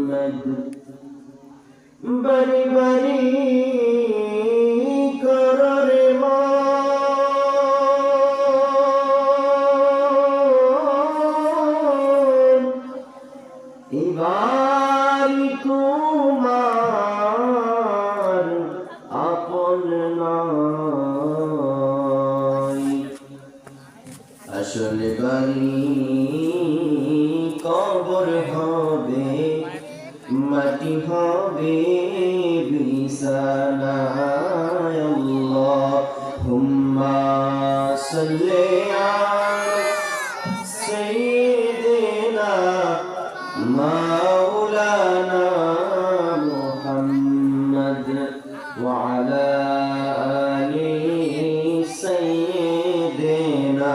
মোহাম্মদ বাড়ি বাড়ি কররে মন এবার তোমার আপন নয় আসলে বাড়ি কবর হবে মাটি হবে বিছানা আল্লাহুম্মা সাল্লি আলা সাইয়্যিদিনা মাওলানা মুহাম্মদ ওয়া আলা আলি সাইয়্যিদিনা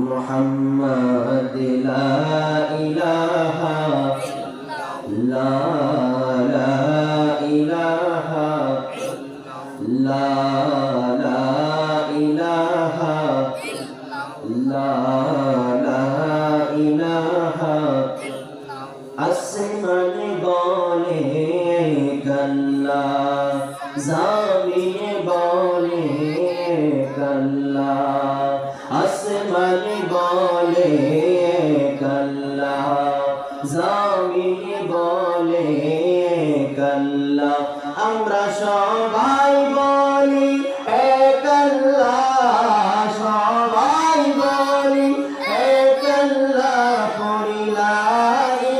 মুহাম্মদ লা ইলাহা লা ইলাহা লা ইলাহা লা ইলাহা আসমানে বলে কাল্লা জামিনে বলে কাল্লা আসমানে বলে কাল্লা জামিনে বলে কাল্লা আমরা সবাই বলি এক আল্লাহ সবাই বলি এক আল্লাহ পড়ি লা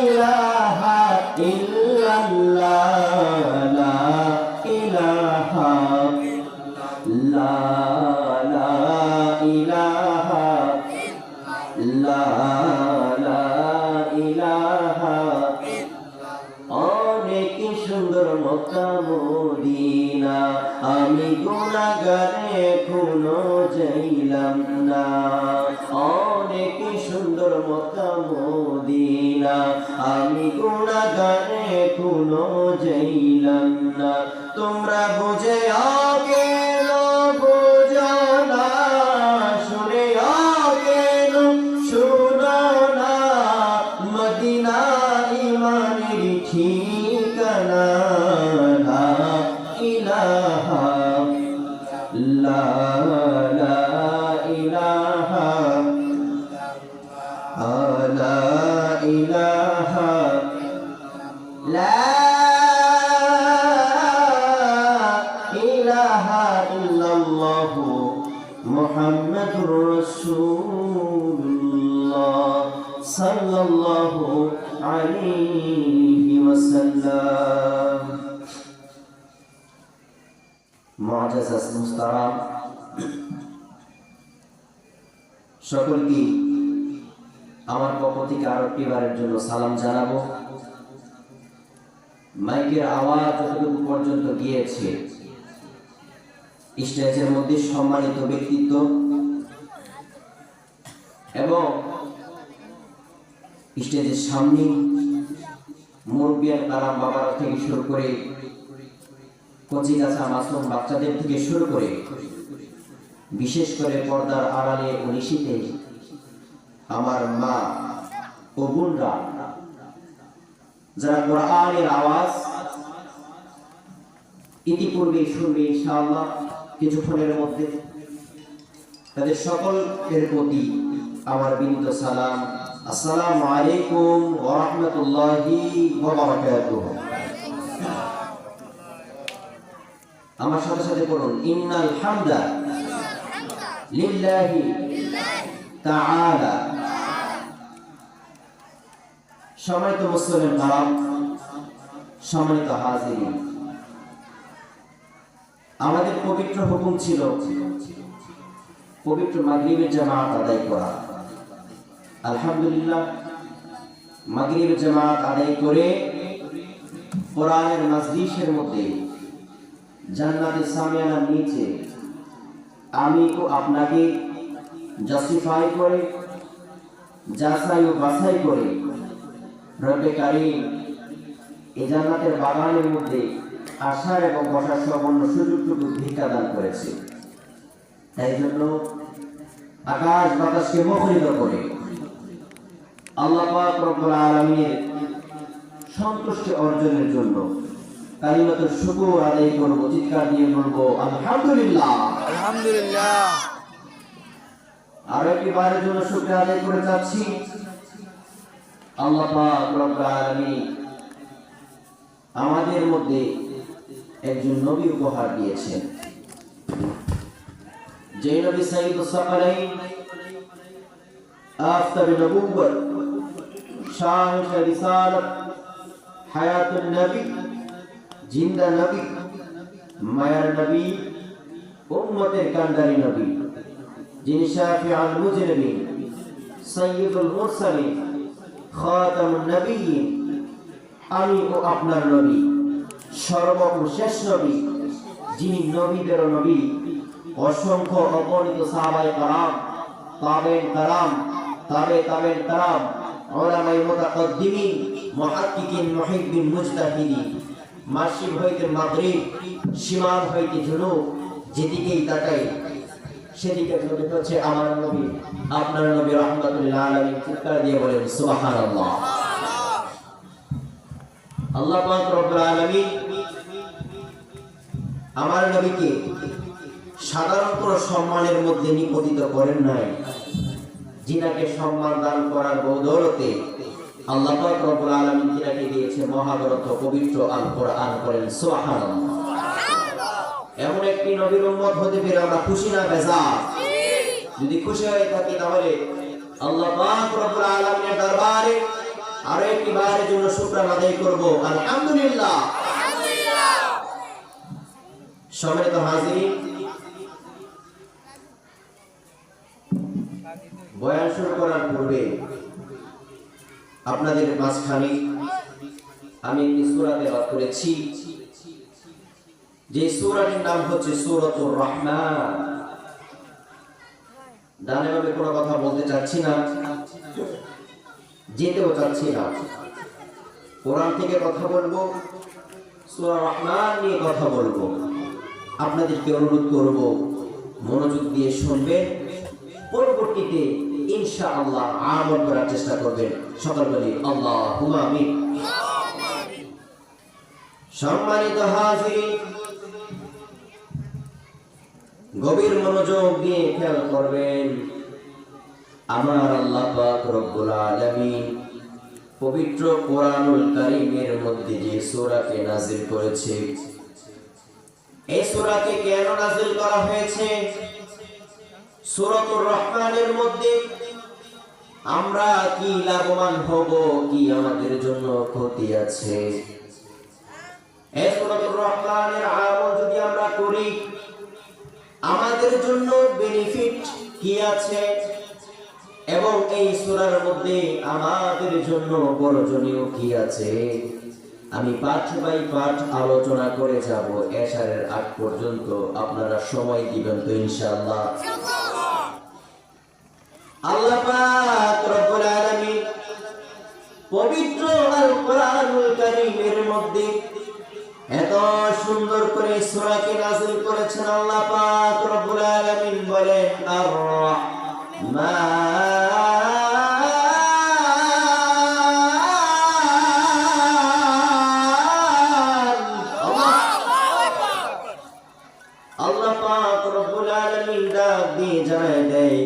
ইলাহা ইল্লাল্লাহ লা ইলাহা লা ইলাহা লা ইলাহা অনেক সুন্দর মক্কা মদিনা আমি গুনাহগার এখনো যাইলাম না অনেক সুন্দর মক্কা মদিনা আমি গুনাহগার এখনো যাইলাম না তোমরা বুঝে কেন বুঝো না শুনে কেন শুনো না মদিনা ইমানের ঠিকানা লা ইলাহা লা ইলাহা লা ইলাহা লা ইলাহা ইল্লাল্লাহু মুহাম্মাদুর রাসূলুল্লাহ সাল্লাল্লাহু আলাইহি ওয়াসাল্লাম মুআজ্জাজ মুস্তারাম সকলকে আমার পক্ষ থেকে আরেকটি বারের জন্য সালাম জানাবো মাইকের আওয়াজ যতটুকু পর্যন্ত গিয়েছে স্টেজের মধ্যে সম্মানিত ব্যক্তিত্ব এবং স্টেজের সামনে মুরব্বিয়ান কারাম বাবার থেকে শুরু করে কচি গাছা মাসুম বাচ্চাদের থেকে শুরু করে বিশেষ করে পর্দার আড়ালে নিশীথে আমার মা ও বোনরা যারা কোরআনের আওয়াজ ইতিপূর্বে শুনবে ইনশাআল্লাহ কিছুক্ষণের মধ্যে তাদের সকলের প্রতি আমার বিনীত সালাম আসসালামু আলাইকুম ওয়া রাহমাতুল্লাহি ওয়া বারাকাতুহু আমার সাথে সাথে পড়ুন ইন্নাল হামদা লিল্লাহি তাআলা সম্মানিত মুসলিম কারাম সম্মানিত হাজিরিন আমাদের পবিত্র হুকুম ছিল পবিত্র মাগরিবের জামাত আদায় করা আলহামদুলিল্লাহ মাগরিবের জামাত আদায় করে কোরআনের মজলিসের মধ্যে জান্নাতের সামিয়ানার নিচে আমি তো আপনাকে জাস্টিফাই করে যাচাই ও বাছাই করে রব্বে কারীম এই জান্নাতের বাগানের মধ্যে আসার এবং বসার সম্পূর্ণ সুযোগটুকু ভিক্ষা দান করেছে। তাই জন্য আকাশ বাতাসকে মুখরিত করে আল্লাহ পাক রব্বুল আলামিনের সন্তুষ্টি অর্জনের জন্য কালিমাতু শুকর আদায় করব, চিৎকার দিয়ে বলবো আলহামদুলিল্লাহ। আলহামদুলিল্লাহ। আর একবারের জন্য শুকরিয়া আদায় করে যাচ্ছি আল্লাহ পাক রব্বুল আলামিন আমাদের মধ্যে একজন নবী উপহার দিয়েছেন, যে নবী সাইয়্যিদুস সাকালাইন, আফতার নবুওয়াত, শাহ রিসালাত, হায়াতুন নবী, জিন্দা নবী, মায়ার নবী, উম্মতের কান্ডারি নবী, যিনি শাফিউল মুজরিমিন, সাইয়্যিদুল মুরসালিন, খাতামুন নবিয়্যিন, আমি ও আপনার নবী, সর্বশেষ নবী, যিনি নবীদের নবী, অসংখ্য অগণিত সাহাবায়ে কেরাম, তাবেঈন কেরাম, তাবেঈন কেরাম, উলামায়ে মুতাকাদ্দিমিন, মুহাক্কিকিন, মুহিব্বিন, মুজতাহিদিন, মাশরিক হইতে মাগরিব, শিমাল হইতে জুনুব, যেদিকেই তাকাই সেদিকে নবী হচ্ছে আমার নবী, আপনার নবী রাহমাতুল লিল আলামিন। চিৎকার দিয়ে বলেন সুবহানাল্লাহ। আল্লাহ পাক রব্বুল আলামিন আমার নবীকে সাধারণ কোনো সম্মানের মধ্যে নিপতিত করেন নাই, যিনাকে সম্মান দান করার বদৌলতে আল্লাহ পাক রব্বুল আলামিন যিনাকে দিয়েছে মহাগ্রন্থ পবিত্র আল কোরআন। করেন সুবহানাল্লাহ। এমন একটি নবীর উম্মত হতে পেরে আমরা খুশি না বেজার? যদি খুশি হয়ে থাকি তাহলে আল্লাহ পাক রব্বুল আলামিনের দরবারে আরো একটি বারের জন্য শুকর আদায় করব আলহামদুলিল্লাহ। সম্মানিত হাজিরিন, বয়ান শুরু করার পূর্বে আপনাদের মাঝখানে আমি একটি সূরা তেলাওয়াত করেছি, যে সূরাটির নাম হচ্ছে সূরাতুর রহমান। ডানে বামে কোনো কথা বলতে চাচ্ছি না, যেতেও চাচ্ছি না, কোরআন থেকে কথা বলবো, সূরা রহমান নিয়ে কথা বলবো। আপনাদেরকে অনুরোধ করব মনোযোগ দিয়ে শুনবেন, পরবর্তীতে ইনশাআল্লাহ আমল করার চেষ্টা করবেন। সকল বলি আল্লাহুম্মা আমিন। সম্মানিত হাজিরিন, গভীর মনোযোগ দিয়ে খেয়াল করবেন, আমার আল্লাহ পাক রব্বুল আলামিন পবিত্র কোরআনুল কারীমের মধ্যে যে সূরাকে নাযিল করেছে, এই সূরাকে কেন নাযিল করা হয়েছে? সূরাতুর রহমানের মধ্যে আমরা কি লাভবান হব, কি আমাদের জন্য ক্ষতি আছে? এই সূরাতুর রহমানের আমল যদি আমরা করি আমাদের জন্য বেনিফিট কি আছে, এবং এই সূরার মধ্যে আমাদের জন্য বর্জনীয় কি আছে, আমি পাঠ বাই পাঠ আলোচনা করে যাব। এশারের আগ পর্যন্ত আপনারা সময় দিবেন তো ইনশাআল্লাহ? আল্লাহ পাক রব্বুল আলামিন পবিত্র আল কোরআনুল কারীমের মধ্যে এত সুন্দর করে সূরাকে নাযিল করেছেন। আল্লাহ পাক রব্বুল আলামিন বলেন আর আল্লাহ পাক রব্বুল আলামিন ডাক দিয়ে জানায় দেয়,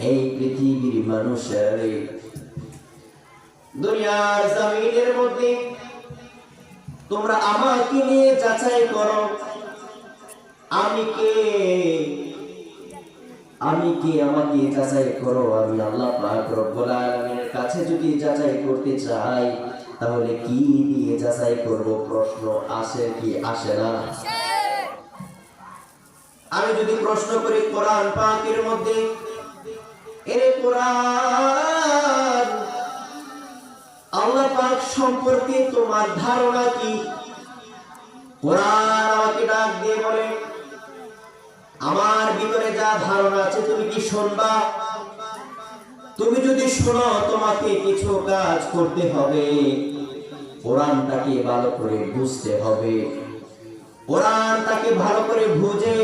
এই পৃথিবীর মানুষের, দুনিয়ার জমিনের মধ্যে তোমরা আমাকে নিয়ে যাচাই করো, আমি কে আমাকে যাচাই করো। আমি আল্লাহ পাক রব্বুল আলামিনের কাছে যদি যাচাই করতে চাই তাহলে কি দিয়ে যাচাই করব? প্রশ্ন আসে কি আসে না? আমি যদি প্রশ্ন করি কোরআন পাকের মধ্যে, এর কোরআন আল্লাহ পাক সম্পর্কে তোমার ধারণা কি? কোরআন আমাকে ডাক দিয়ে বলে, আমার ভিতরে যা ধারণা আছে তুমি কি শুনবা? তুমি যদি শোনো তোমাকে কিছু কাজ করতে হবে, কোরআনটাকে ভালো করে বুঝতে হবে। কোরআনটাকে ভালো করে বুঝে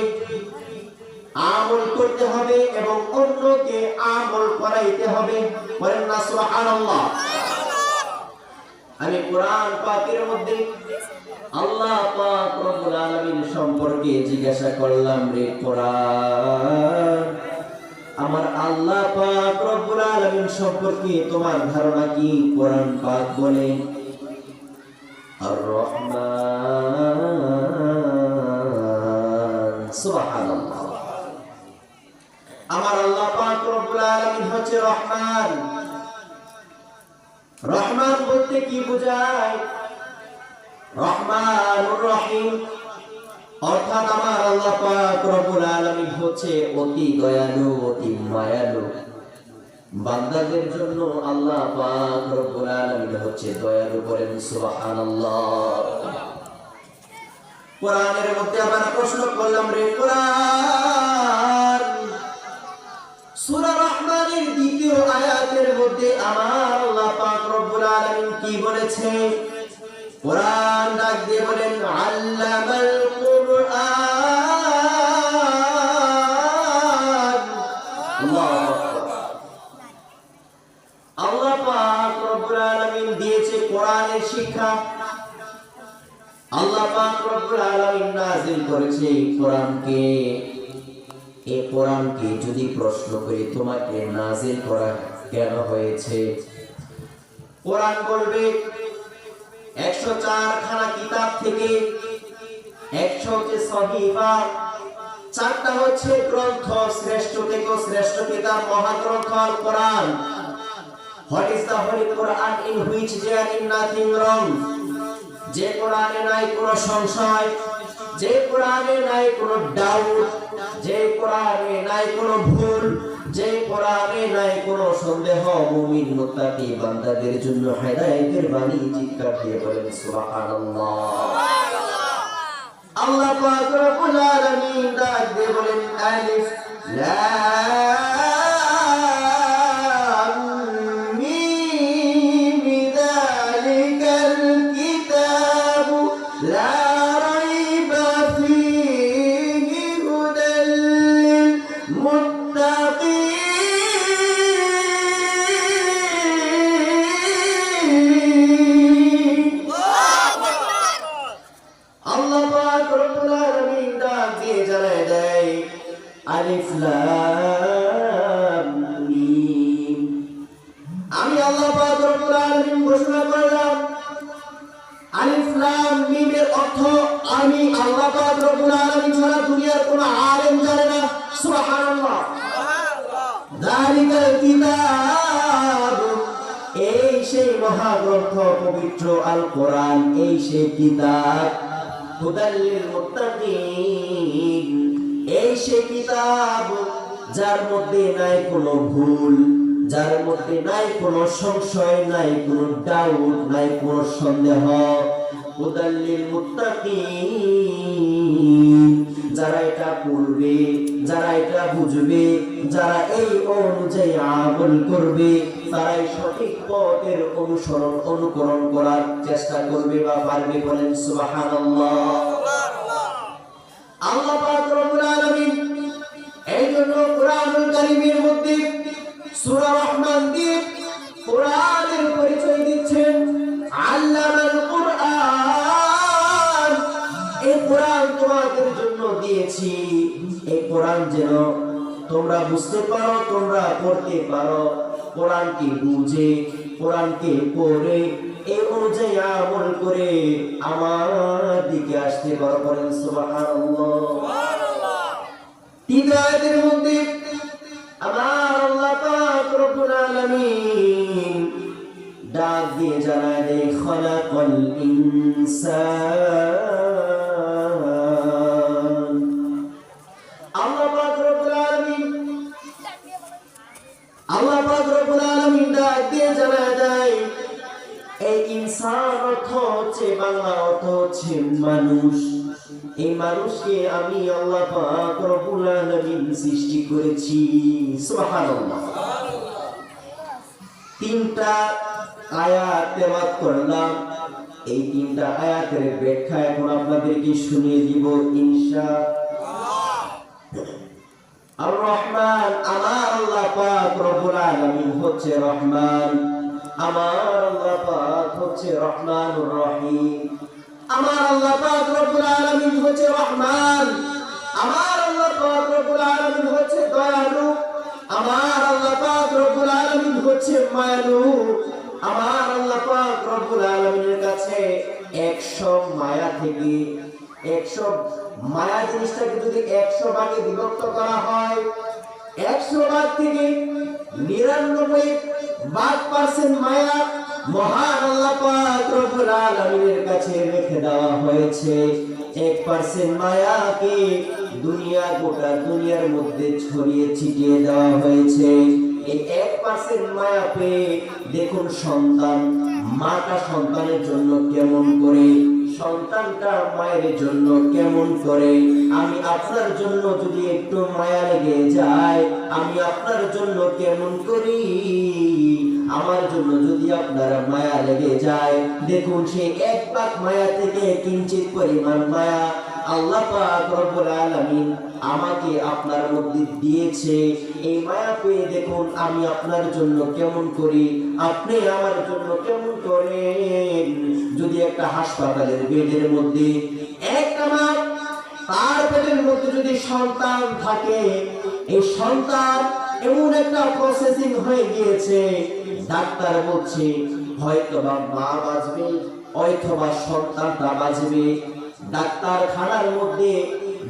আমল করতে হবে এবং অন্যকে আমল করাইতে হবে। বলেন না সুবহানাল্লাহ। আমি কোরআন পাকের মধ্যে আল্লাহ পাক রব্বুল আলামিন সম্পর্কে জিজ্ঞাসা করলাম, রে কোরআন, আমার আল্লাহ পাক রব্বুল আলামিন সম্পর্কে তোমার ধারণা কি? কোরআন পাক বলে আর রহমান। সুবহানাল্লাহ। আমার আল্লাহ পাক রব্বুল আলামিন হচ্ছে রহমান। রহমান বলতে কি বোঝায়? রহমানুর রহিম, অর্থাৎ আমার আল্লাহ পাক রব্বুল আলামিন হচ্ছে অতি দয়ালু, অতি মায়ালু। বান্দাদের জন্য আল্লাহ পাক রব্বুল আলামিন হচ্ছে দয়ালু। বলেন সুবহানাল্লাহ। কোরআনের মধ্যে আমরা প্রশ্ন করলাম, রে কোরআন, সূরা রহমানের দ্বিতীয় আয়াতের মধ্যে আমার আল্লাহ পাক রব্বুল আলামিন কি বলেছে? কোরআন ডাক দিয়ে বলেন আল্লামাল কুরআন। আল্লাহ পাক রব্বুল আলামিন দিয়েছে কোরআনের শিক্ষা। আল্লাহ পাক রব্বুল আলামিন নাযিল করেছে কোরআনকে। এই কোরআনকে যদি প্রশ্ন করি তোমাকে নাযিল করা কেন হয়েছে, কোরআন বলবে 104 খানা কিতাব থেকে 100 যে সহিফা, 4টা হচ্ছে গ্রন্থ, শ্রেষ্ঠ থেকে শ্রেষ্ঠ কিতাব মহাগ্রন্থ আল কোরআন। What is the Holy Quran in which there is nothing wrong? যে কোরআনে নাই কোনো সংশয়, যে কোরআনে নাই কোনো ডাউট, যে কোরআনে নাই কোনো ভুল, যে কোরআনে নাই কোনো সন্দেহ। মুমিন মুত্তাকি বান্দাদের জন্য হেদায়েতের বাণী। চিৎকার দিয়ে বলেন সুবহানাল্লাহ। আল্লাহ পাক রব্বুল আলামিন ডাক দিয়ে বলেন আলিফ লাম মিম যালিকাল কিতাবু লা রাইবা ফীহি হুদাল লিল মুত্তাকিন। আল্লাহ পাক রব্বুল আলামিন ডাক দিয়ে জানায় দেয় আলিফ লাম মিম। আমি আল্লাহ পাক রব্বুল আলামিন ঘোষণা করলাম আলিফ লাম মিমের অর্থ আমি আল্লাহ পাক রব্বুল আলামিন ছাড়া দুনিয়ার কোনো আলেম জানে না। সুবহানাল্লাহ। যালিকাল কিতাব, এই সেই মহাগ্রন্থ পবিত্র আল কোরআন, এই সেই কিতাব হুদাল লিল মুত্তাকিন, এই সেই কিতাব যার মধ্যে নাই কোনো ভুল, যার মধ্যে নাই কোনো সংশয়, নাই কোনো ডাউট, নাই কোনো সন্দেহ। হুদাল লিল মুত্তাকিন, যারা এটা পড়বে, যারা এটা বুঝবে, যারা এই অনুযায়ী আমল করবে, তারাই সঠিক পথের অনুকরণ করার চেষ্টা করবে বা পারবে। বলেন সুবহানাল্লাহ। আল্লাহ পাক রব্বুল আলামিন এই জন্য কোরআনুল কারীমের মধ্যে সূরা রহমান দিয়ে কোরআনের পরিচয় দিচ্ছেন আল্লামাল কুরআন। এই কোরআন তোমাদের জন্য দিয়েছি, এই কোরআন যেন তোমরা বুঝতে পারো, তোমরা পড়তে পারো, কোরআনকে বুঝে, কোরআনকে পড়ে এই অনুযায়ী আমল করে আমার দিকে আসতে পারো। বলেন সুবহানাল্লাহ। তিন আয়াতের মধ্যে আমার আল্লাহ পাক রব্বুল আলামিন ডাক দিয়ে জানায় দেয় খালাকাল ইনসান। আল্লাহ পাক রব্বুল আলামিন ডাক দিয়ে জানায় দেয় এই ইনসান অর্থ হচ্ছে, বাংলা অর্থ হচ্ছে মানুষ। এই মানুষকে আমি আল্লাহ পাক রব্বুল আলামিন সৃষ্টি করেছি। সুবহানাল্লাহ। তিনটা আয়াত তেলাওয়াত করলাম, এই তিনটা আয়াতের ব্যাখ্যা এখন আপনাদেরকে শুনিয়ে দিব ইনশাআল্লাহ। আর রহমান, আমার আল্লাহ পাক রব্বুল আলামিন হচ্ছে রহমান, আমার আল্লাহ পাক হচ্ছে রহমানুর রহিম। আমার আল্লাহ পাক রব্বুল আলামিন হচ্ছে রহমান, আমার আল্লাহ পাক রব্বুল আলামিন হচ্ছে দয়ালু, আমার আল্লাহ পাক রব্বুল আলামিন হচ্ছে মায়ালু। আমার আল্লাহ পাক রব্বুল আলামিনের কাছে 100 মায়া থেকে 100 মায়া জিনিসটাকে যদি 100 ভাগে বিভক্ত করা হয়, 100 ভাগ থেকে 99% মায়া মহান আল্লাহ পাক রব্বুল আলামিনের কাছে রেখে দেওয়া হয়েছে। 1% মায়াকে গোটা দুনিয়ার মধ্যে ছড়িয়ে ছিটিয়ে দেওয়া হয়েছে। এই 1% মায়া পেয়ে দেখুন সন্তান, মাটা সন্তানের জন্য কেমন করে, সন্তানটা মায়ের জন্য কেমন করে। আমি আপনার জন্য যদি একটু মায়া লেগে যায়, আমি আপনার জন্য কেমন করি, আমার জন্য যদি আপনার মায়া লেগে যায়, দেখুন সেই 1 ভাগ মায়া থেকে কিঞ্চিত পরিমাণ মায়া আল্লাহ পাক রব্বুল আলামিন আমাকে আপনার মধ্যে দিয়েছে। এই মায়া পেয়ে দেখুন আমি আপনার জন্য কেমন করি, আপনি আমার জন্য কেমন করেন। যদি একটা হাসপাতালের বেডের মধ্যে একটা মা, তার পেটের মধ্যে যদি সন্তান থাকে, এই সন্তান এমন একটা প্রসেসিং হয়ে গিয়েছে, ডাক্তার বলছে হয়তোবা মা বাঁচবে, অথবা সন্তানটা বাঁচবে। ডাক্তারখানার মধ্যে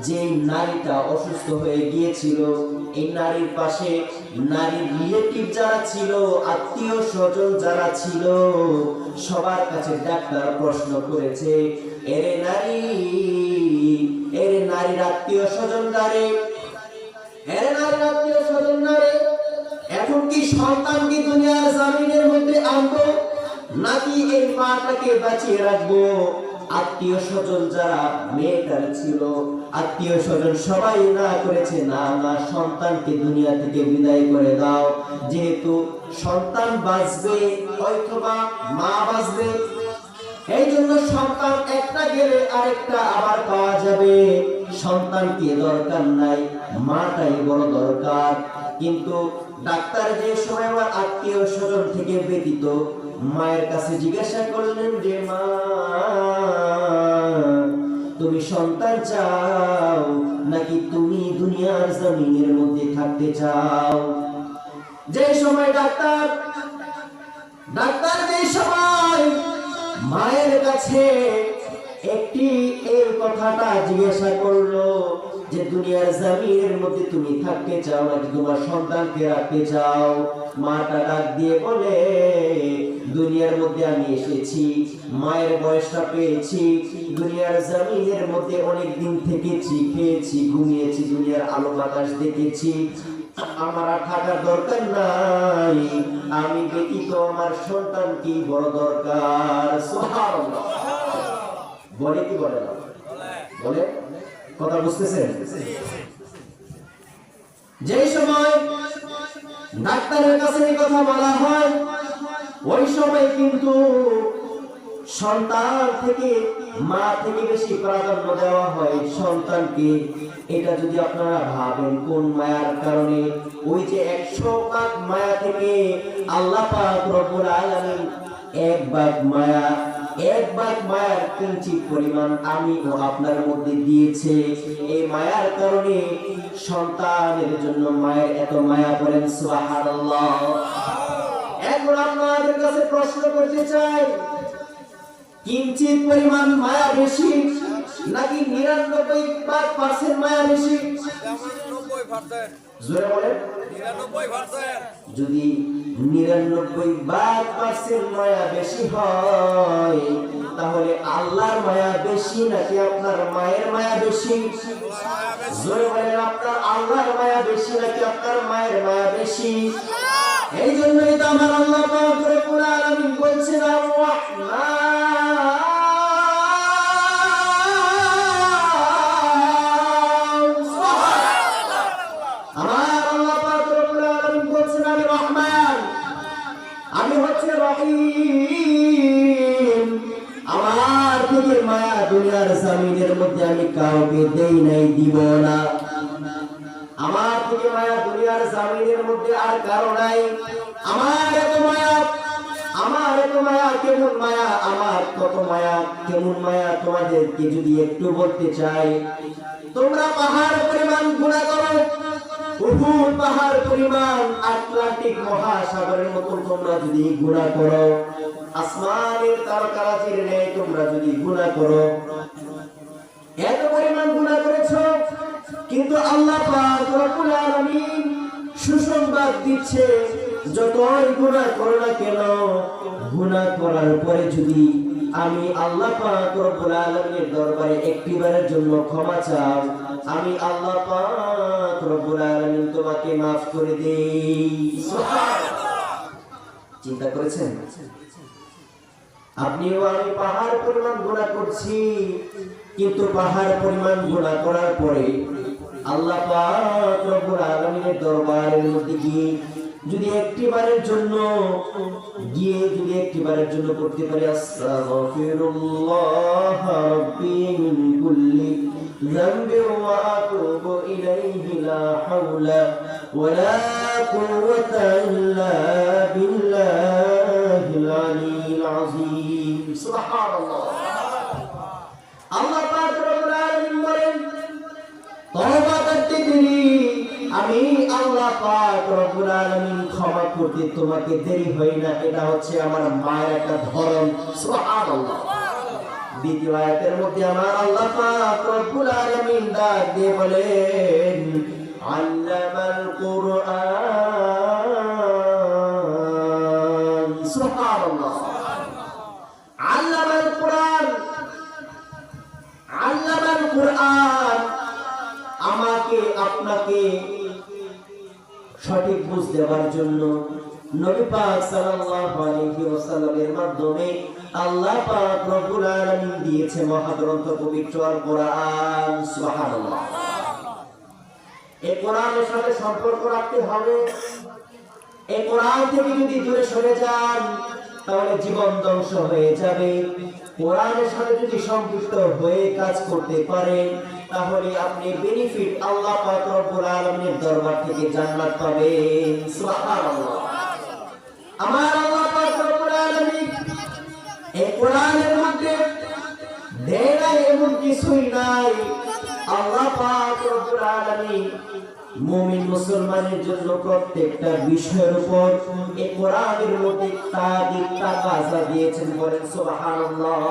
যে নারীটা অসুস্থ হয়ে গিয়েছিল, এই নারীর পাশে নারীর রিলেটিভ যারা ছিল, আত্মীয় স্বজন যারা ছিল, সবার কাছে ডাক্তার প্রশ্ন করেছে, এরে নারীর আত্মীয় স্বজন দারে, এখন কি সন্তান কি দুনিয়ার জমিনের মধ্যে আনবো, নাকি এই মাটাকে বাঁচিয়ে রাখবো? আত্মীয় স্বজন যারা মেয়েটার ছিল, আত্মীয় স্বজন সবাই না করেছে, না সন্তানকে দুনিয়া থেকে বিদায় করে দাও, যেহেতু সন্তান বাঁচবে অথবা মা বাঁচবে, এই জন্য সন্তান একটা গেলে আরেকটা আবার পাওয়া যাবে। সন্তানকে দরকার নাই, মাটাই বড় দরকার। কিন্তু ডাক্তার যে সময় আমার আত্মীয় স্বজন থেকে ব্যতীত মায়ের কাছে জিজ্ঞাসা করলেন যে মা, তুমি সন্তান চাও নাকি তুমি দুনিয়ার জমিনের মধ্যে থাকতে চাও? যে সময় ডাক্তার যে সময় মায়ের কাছে একটি এই কথাটা জিজ্ঞাসা করলো যে দুনিয়ার জমিনের মধ্যে তুমি থাকতে চাও নাকি তোমার সন্তানকে রাখতে চাও, মাটা ডাক দিয়ে বলে দুনিয়ার মধ্যে আমি এসেছি, মায়ের বয়সটা পেয়েছি, দুনিয়ার জমিনের মধ্যে অনেক দিন থেকেছি, খেয়েছি, ঘুমিয়েছি, দুনিয়ার আলো বাতাস দেখেছি, আমার আর থাকার দরকার নাই, আমি ব্যতীত আমার সন্তান কি বড় দরকার। সুবহানাল্লাহ। বলে কি বলে না? বলে, কথা বুঝতেছেন? যে সময় ডাক্তারের কাছে এই কথা বলা হয়, ওই সময় কিন্তু সন্তান থেকে মা থেকে বেশি প্রাধান্য দেওয়া হয় সন্তানকে। এটা যদি আপনারা ভাবেন কোন মায়ার কারণে, ওই যে 100 ভাগ মায়া থেকে আল্লাহ পাক রব্বুল আলামিন 1 ভাগ মায়ার কিঞ্চিত পরিমাণ আমি ও আপনার মধ্যে দিয়েছে। এই মায়ার কারণে সন্তানের জন্য মায়ের এত মায়া করেন। সুবহানাল্লাহ। এখন আপনাদের কাছে প্রশ্ন করতে চাই, কিঞ্চিত পরিমাণ মায়া বেশি নাকি 99% মায়া বেশি? জোরে বলেন। 99%। যদি 99% মায়া বেশি হয়, তাহলে আল্লাহর মায়া বেশি নাকি আপনার মায়ের মায়া বেশি? জোরে বলেন, আপনার আল্লাহর মায়া বেশি নাকি আপনার মায়ের মায়া বেশি? এই জন্যই তো আমার আল্লাহ পাক রব্বুল আলামিন বলছেন, আমি হচ্ছে রহিম, আমার থেকে মায়া দুনিয়ার জমিনের মধ্যে আমি কাউকে দেই নাই, দিব না। আমার থেকে মায়া দুনিয়ার জমিনের মধ্যে আর কারো নাই। আমার এত মায়া, আমার এত মায়া, কেমন মায়া, আমার কত মায়া, কেমন মায়া তোমাদেরকে যদি একটু বলতে চাই, তোমরা পাহাড় পরিমাণ গুনাহ করো, উহুদ পাহাড় পরিমাণ, আটলান্টিক মহাসাগরের মতো তোমরা যদি গুনাহ করো, আসমানের তারকারাজির ন্যায় তোমরা যদি গুনাহ করো, এত পরিমাণ গুনাহ করেছো, কিন্তু আল্লাহ পাক রব্বুল আলামিন সুসংবাদ দিচ্ছে, যতই গুনাহ করো না কেন, গুনাহ করার পরে যদি আমি আল্লাহ পাক রব্বুল আলামিনের দরবারে একটিবারের জন্য ক্ষমা চাও, আমি আল্লাহ পাক রব্বুল আলামিন তোমাকে maaf করে দেই। সুবহানাল্লাহ। চিন্তা করেছেন? আপনিও আমি পাহাড় পরিমাণ গুনাহ করছি, কিন্তু পাহাড় পরিমাণ গুনাহ করার পরে আল্লাহ পাক রব্বুল আলামিনের দরবারের মধ্যে গিয়ে যদি একটিবারের জন্য করতে পারি, আস্তাগফিরুল্লাহ রাব্বি মিন কুল্লি যামবি ওয়া আতুবু ইলাইহি লা হাওলা ওয়ালা কুওয়াতা ইল্লা বিল্লাহিল আলিয়্যিল আযীম। সুবহানাল্লাহ। আল্লাহ পাক রব্বুল আলামিন বলেন, তওবা করতে দেরি, আমি আল্লাহ পাক রব্বুল আলামিন ক্ষমা করতে তোমাকে দেরি হয় না। এটা হচ্ছে আমার মায়ের একটা ধরন। সুবহানাল্লাহ। দ্বিতীয় আয়াতের মধ্যে আমার আল্লাহ পাক রব্বুল আলামিন ডাক দিয়ে বলেন, আল্লামাল কুরআন। সুবহানাল্লাহ। আল্লামাল কুরআন, আল্লামাল কুরআন, আমাকে আপনাকে সঠিক বুঝ দেওয়ার জন্য নবী পাক সাল্লাল্লাহু আলাইহি ওয়াসাল্লামের মাধ্যমে আল্লাহ পাক রব্বুল আলামিন দিয়েছে মহাগ্রন্থ পবিত্র আল কোরআন। সুবহানাল্লাহ। এই কোরআনের সাথে সম্পর্ক রাখতে হবে। এই কোরআন থেকে যদি দূরে সরে যান, তাহলে জীবন ধ্বংস হয়ে যাবে। কোরআনের সাথে যদি সম্পৃক্ত হয়ে কাজ করতে পারেন, তাহলে আপনি বেনিফিট আল্লাহ পাক রব্বুল আলামিনের দরবার থেকে জান্নাত পাবেন। সুবহানাল্লাহ। আমার আল্লাহ পাক রব্বুল আলামিন এই কোরআনের মধ্যে দেয় এমন কিছুই নাই। আল্লাহ পাক রব্বুল আলামিন মুমিন মুসলমানের জন্য প্রত্যেকটা বিষয়ের উপর এই কোরআনের মধ্যে তাকাজা দিয়েছেন। বলেন সুবহানাল্লাহ।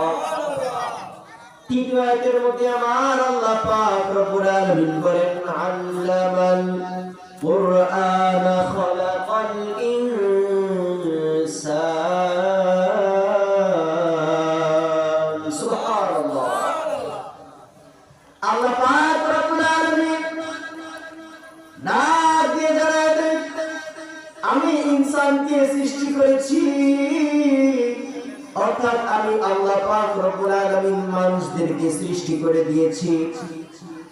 তৃতীয় আয়াতের মধ্যে আমার আল্লাহ পাক রব্বুল আলামিন বলেন, আল্লামাল কুরআন খালাকাল ইনসান। সুবহানাল্লাহ। আল্লাহ পাক রব্বুল আলামিন ডাক দিয়ে জানালেন, আমি ইনসানকে সৃষ্টি করেছি, অর্থাৎ আমি আল্লাহ পাক রব্বুল আলামিন মানুষদেরকে সৃষ্টি করে দিয়েছি।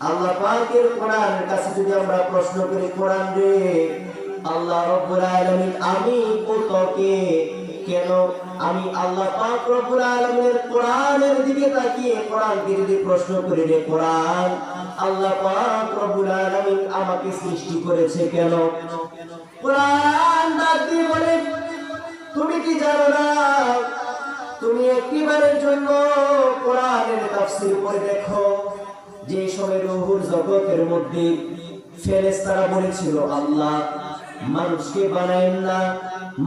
আল্লাহ পাকের কোরআনের কাছে যদি আমরা প্রশ্ন করি, কোরআন রে আল্লাহ রব্বুল আলামিন আমি তোকে কেন, আমি আল্লাহ পাক রব্বুল আলামিনের কোরআনের দিকে তাকিয়ে কোরআনকে যদি প্রশ্ন করি, রে কোরআন আল্লাহ পাক রব্বুল আলামিন আমাকে সৃষ্টি করেছে কেন? কোরআন ডাক দিয়ে বলে, তুমি কি জানো না, তুমি একটিবারের জন্য কোরআনের তাফসীর পড়ে দেখো, যে সময় রূহুর জগতের মধ্যে ফেরেশতারা বলেছিল, আল্লাহ মানুষকে বানায়েন না,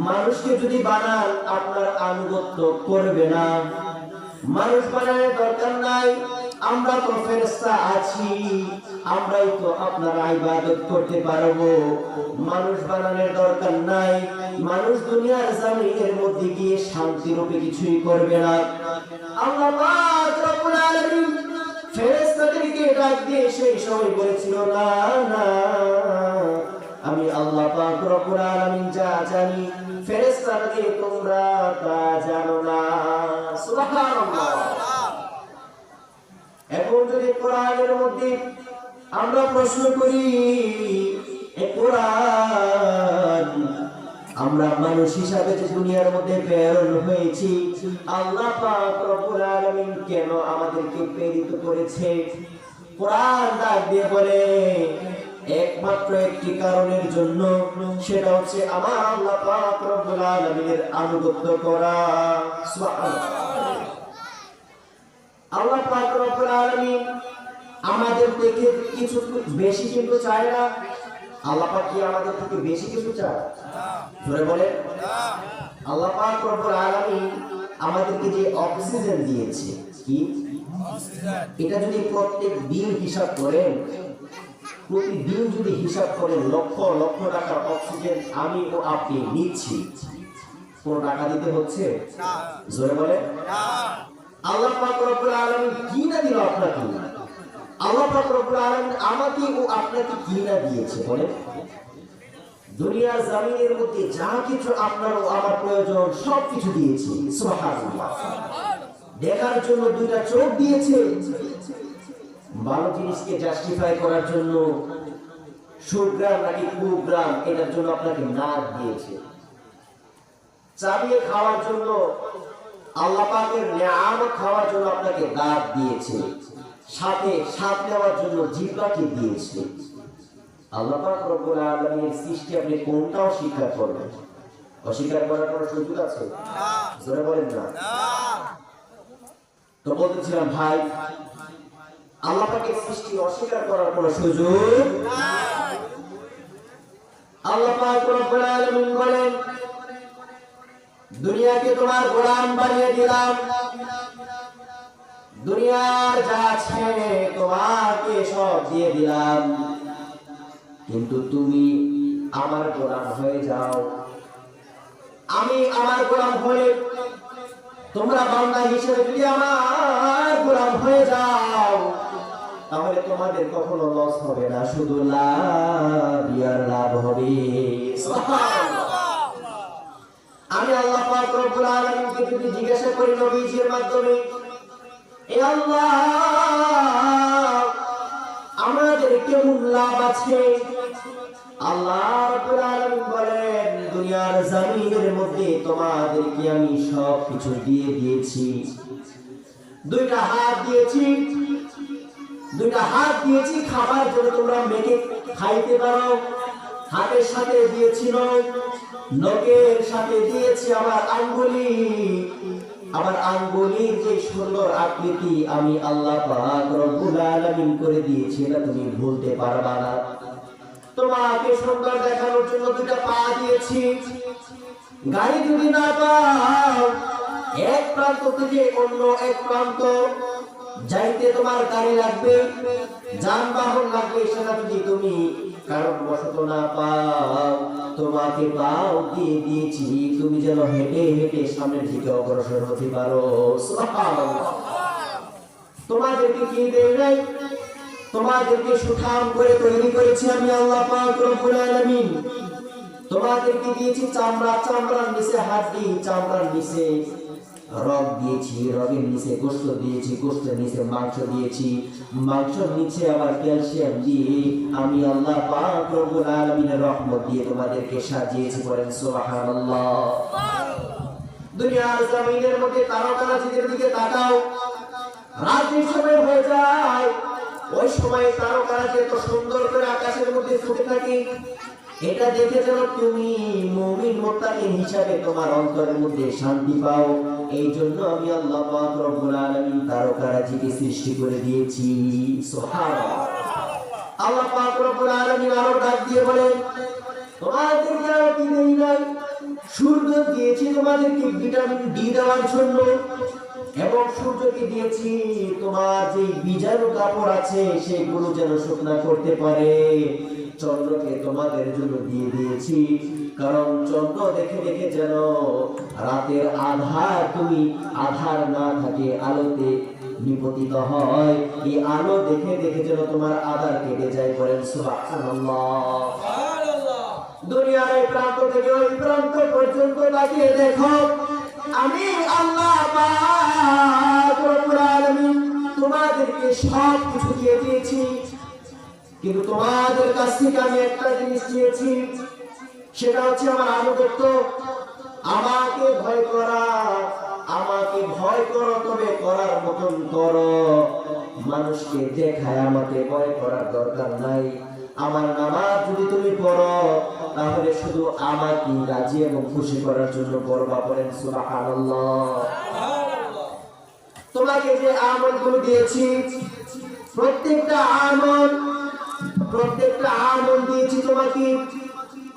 মানুষকে যদি বানান আপনার আনুগত্য করবে না, মানুষ বানানোর দরকার নাই, আমরা তো ফেরেশতা আছি, আমরাই তো আপনার ইবাদত করতে পারবো, মানুষ বানানোর দরকার নাই, মানুষ দুনিয়ার জমিনের মধ্যে গিয়ে শান্তি রূপে কিছুই করবে না। আল্লাহ পাক রব্বুল আলামিন ফেরেশতাদেরকে ডাক দিয়ে সেই সময় বলেছিল, না না, আমি আল্লাহ পাক রব্বুল আলামিন যা জানি ফেরেশতাদেরকে তোমরা তা জানো না। সুবহানাল্লাহ। এখন যদি কোরআনের মধ্যে আমরা প্রশ্ন করি, এই কোরআন আমরা মানুষ হিসাবে যে দুনিয়ার মধ্যে প্রেরণ হয়েছি, আল্লাহ পাক রব্বুল আলামিন কেন আমাদেরকে প্রেরিত করেছে? কোরআন ডাক দিয়ে বলে, একমাত্র একটি কারণের জন্য, সেটা হচ্ছে আমার আল্লাহ পাক রব্বুল আলামিনের আনুগত্য করা। সুবহানাল্লাহ। আল্লাহ পাক রব্বুল আলামিন আমাদের থেকে কিছু বেশি কিন্তু চায় না। আল্লাহ পাক কি আমাদের থেকে বেশি কিছু চায়? জোরে বলে না। আল্লাহ পাক রব্বুল আলামিন আমাদেরকে যে অক্সিজেন দিয়েছে, কি অক্সিজেন, এটা যদি প্রত্যেক দিন হিসাব করেন, প্রতিদিন যদি হিসাব করেন, লক্ষ লক্ষ টাকার অক্সিজেন আমি ও আপনি নিচ্ছি, কোন টাকা দিতে হচ্ছে? জোরে বলে না। আল্লাহ পাক রব্বুল আলামিন কি না দিল আপনাকে? আল্লাহ পাক রব্বুল আলামিন আমাকে ও আপনাকে কি না দিয়েছে বলেন? দুনিয়ার জমিনের মধ্যে যা কিছু আপনার ও আমার প্রয়োজন সব কিছু দিয়েছে। সুবহানাল্লাহ। দেখার জন্য দুইটা চোখ দিয়েছে, ভালো জিনিসকে জাস্টিফাই করার জন্য সুগ্রাম নাকি কুগ্রাম এটার জন্য আপনাকে নাক দিয়েছে, চাবিয়ে খাওয়ার জন্য, আল্লাহ পাকের নিয়ামত খাওয়ার জন্য আপনাকে দাঁত দিয়েছে, সাথে স্বাদ নেওয়ার জন্য জিহ্বাকে দিয়েছে। আল্লাহ পাক রব্বুল আলামিনের সৃষ্টি আপনি কোনটাও স্বীকার করবেন? অস্বীকার করার কোনো সুযোগ আছে? জোরে বলেন না। তো বলতেছিলাম ভাই, আল্লাহ পাকের সৃষ্টি অস্বীকার করার কোনো সুযোগ নাই। আল্লাহ পাক রব্বুল আলামিন বলেন, দুনিয়াকে তোমার গোলাম বানিয়ে দিলাম, দুনিয়ার যা আছে তোমাকে সব দিয়ে দিলাম, কিন্তু তুমি আমার গোলাম হয়ে যাও। আমি আমার গোলাম হয়ে, তোমরা বান্দা হিসেবে যদি আমার গোলাম হয়ে যাও, তাহলে তোমাদের কখনো লস হবে না, শুধু লাভ আর লাভ হবে। আমি আল্লাহ পাক রব্বুল আলামিনকে যদি জিজ্ঞাসা করি নবীজির মাধ্যমে, এ আল্লাহ আমাদের কেমন লাভ আছে? আল্লাহ রাব্বুল আলামিন বলেন, দুনিয়ার জমিনের মধ্যে তোমাদেরকে আমি সব কিছু দিয়ে দিয়েছি। দুইটা হাত দিয়েছি, দুইটা হাত দিয়েছি খাবার জন্য তোমরা মেখে খাইতে পারো, হাতের সাথে দিয়েছি নখ, নখের সাথে দিয়েছি আমার আঙ্গুলি, আমার আঙ্গুলির যে সুন্দর আকৃতি আমি আল্লাহ পাক রব্বুল আলামিন করে দিয়েছি, এটা তুমি ভুলতে পারবা না। তোমাকে সুন্দর দেখানোর জন্য দুইটা পা দিয়েছি, গাড়ি যদি না পাও, এক প্রান্ত থেকে অন্য এক প্রান্ত যাইতে তোমার গাড়ি লাগবে, যানবাহন লাগবে, সেটা যদি তুমি কারণ বশত না পাও, তোমাকে পাও দিয়ে দিয়েছি তুমি যেন হেঁটে হেঁটে সামনের দিকে অগ্রসর হতে পারো। সুবহানাল্লাহ। তোমাদেরকে কি দেই নাই? তোমাদেরকে সুঠাম করে তৈরি করেছি আমি আল্লাহ পাক রব্বুল আলামিন। তোমাদেরকে দিয়েছি চামড়া, চামড়ার নিচে হাড্ডি, চামড়ার নিচে রগ দিয়েছি, রগের নিচে গোশত দিয়েছি, গোশতের নিচে মাংস দিয়েছি, মাংসের নিচে আবার ক্যালসিয়াম দিয়ে আমি আল্লাহ পাক রব্বুল আলামিনের রহমত দিয়ে তোমাদেরকে সাজিয়েছি। বলেন সুবহানাল্লাহ। দুনিয়ার জমিনের মধ্যে তারকারাজিদের দিকে তাকাও, রাত্রির সময় হয়ে যায়, ওই সময় তারকারাজি এত সুন্দর করে আকাশের মধ্যে ফুটে থাকে, এটা দেখে যেন তুমি মুমিন মুত্তাকিন হিসাবে তোমার অন্তরের মধ্যে শান্তি পাও। এই জন্য আমি আল্লাহ পাক রব্বুল আলামিন তারকারাজিকে সৃষ্টি করে দিয়েছি। সুবহানাল্লাহ। আল্লাহ পাক রব্বুল আলামিন আরো ডাক দিয়ে বলেন, তোমাদেরকে আর কি দেই নাই? সূর্য দিয়েছি তোমাদেরকে ভিটামিন ডি দেওয়ার জন্য, এবং সূর্যকে দিয়েছি তোমার যে বীজাণু কাপড় আছে সেগুলো যেন শুকনা করতে পারে। চন্দ্রকে তোমাদের জন্য দিয়ে দিয়েছি, কারণ চন্দ্র দেখে দেখে যেন রাতের আধার তুমি আধার না থাকে, আলোতে নিপতিত হয়, এই আলো দেখে দেখে যেন তোমার আধার কেটে যায়। বলেন সুবহানাল্লাহ। দুনিয়ার এই প্রান্ত থেকে ওই প্রান্ত পর্যন্ত তাকিয়ে দেখো, আমি আল্লাহ পাক রব্বুল আলামিন তোমাদেরকে সব কিছু দিয়ে দিয়েছি, কিন্তু তোমাদের কাছ থেকে আমি একটা জিনিস চেয়েছি, সেটা হচ্ছে আমার আনুগত্য, আমাকে ভয় করা। আমাকে ভয় করো, তবে করার মতন করো। মানুষকে দেখায় আমাকে ভয় করার দরকার নাই, আমার নামাজ যদি তুমি পড়ো তাহলে শুধু আমাকে রাজি এবং খুশি করার জন্য পড়বা। বলেন সুবহানাল্লাহ। তোমাকে যে আমলগুলো দিয়েছি প্রত্যেকটা আমল দিয়েছি তোমাকে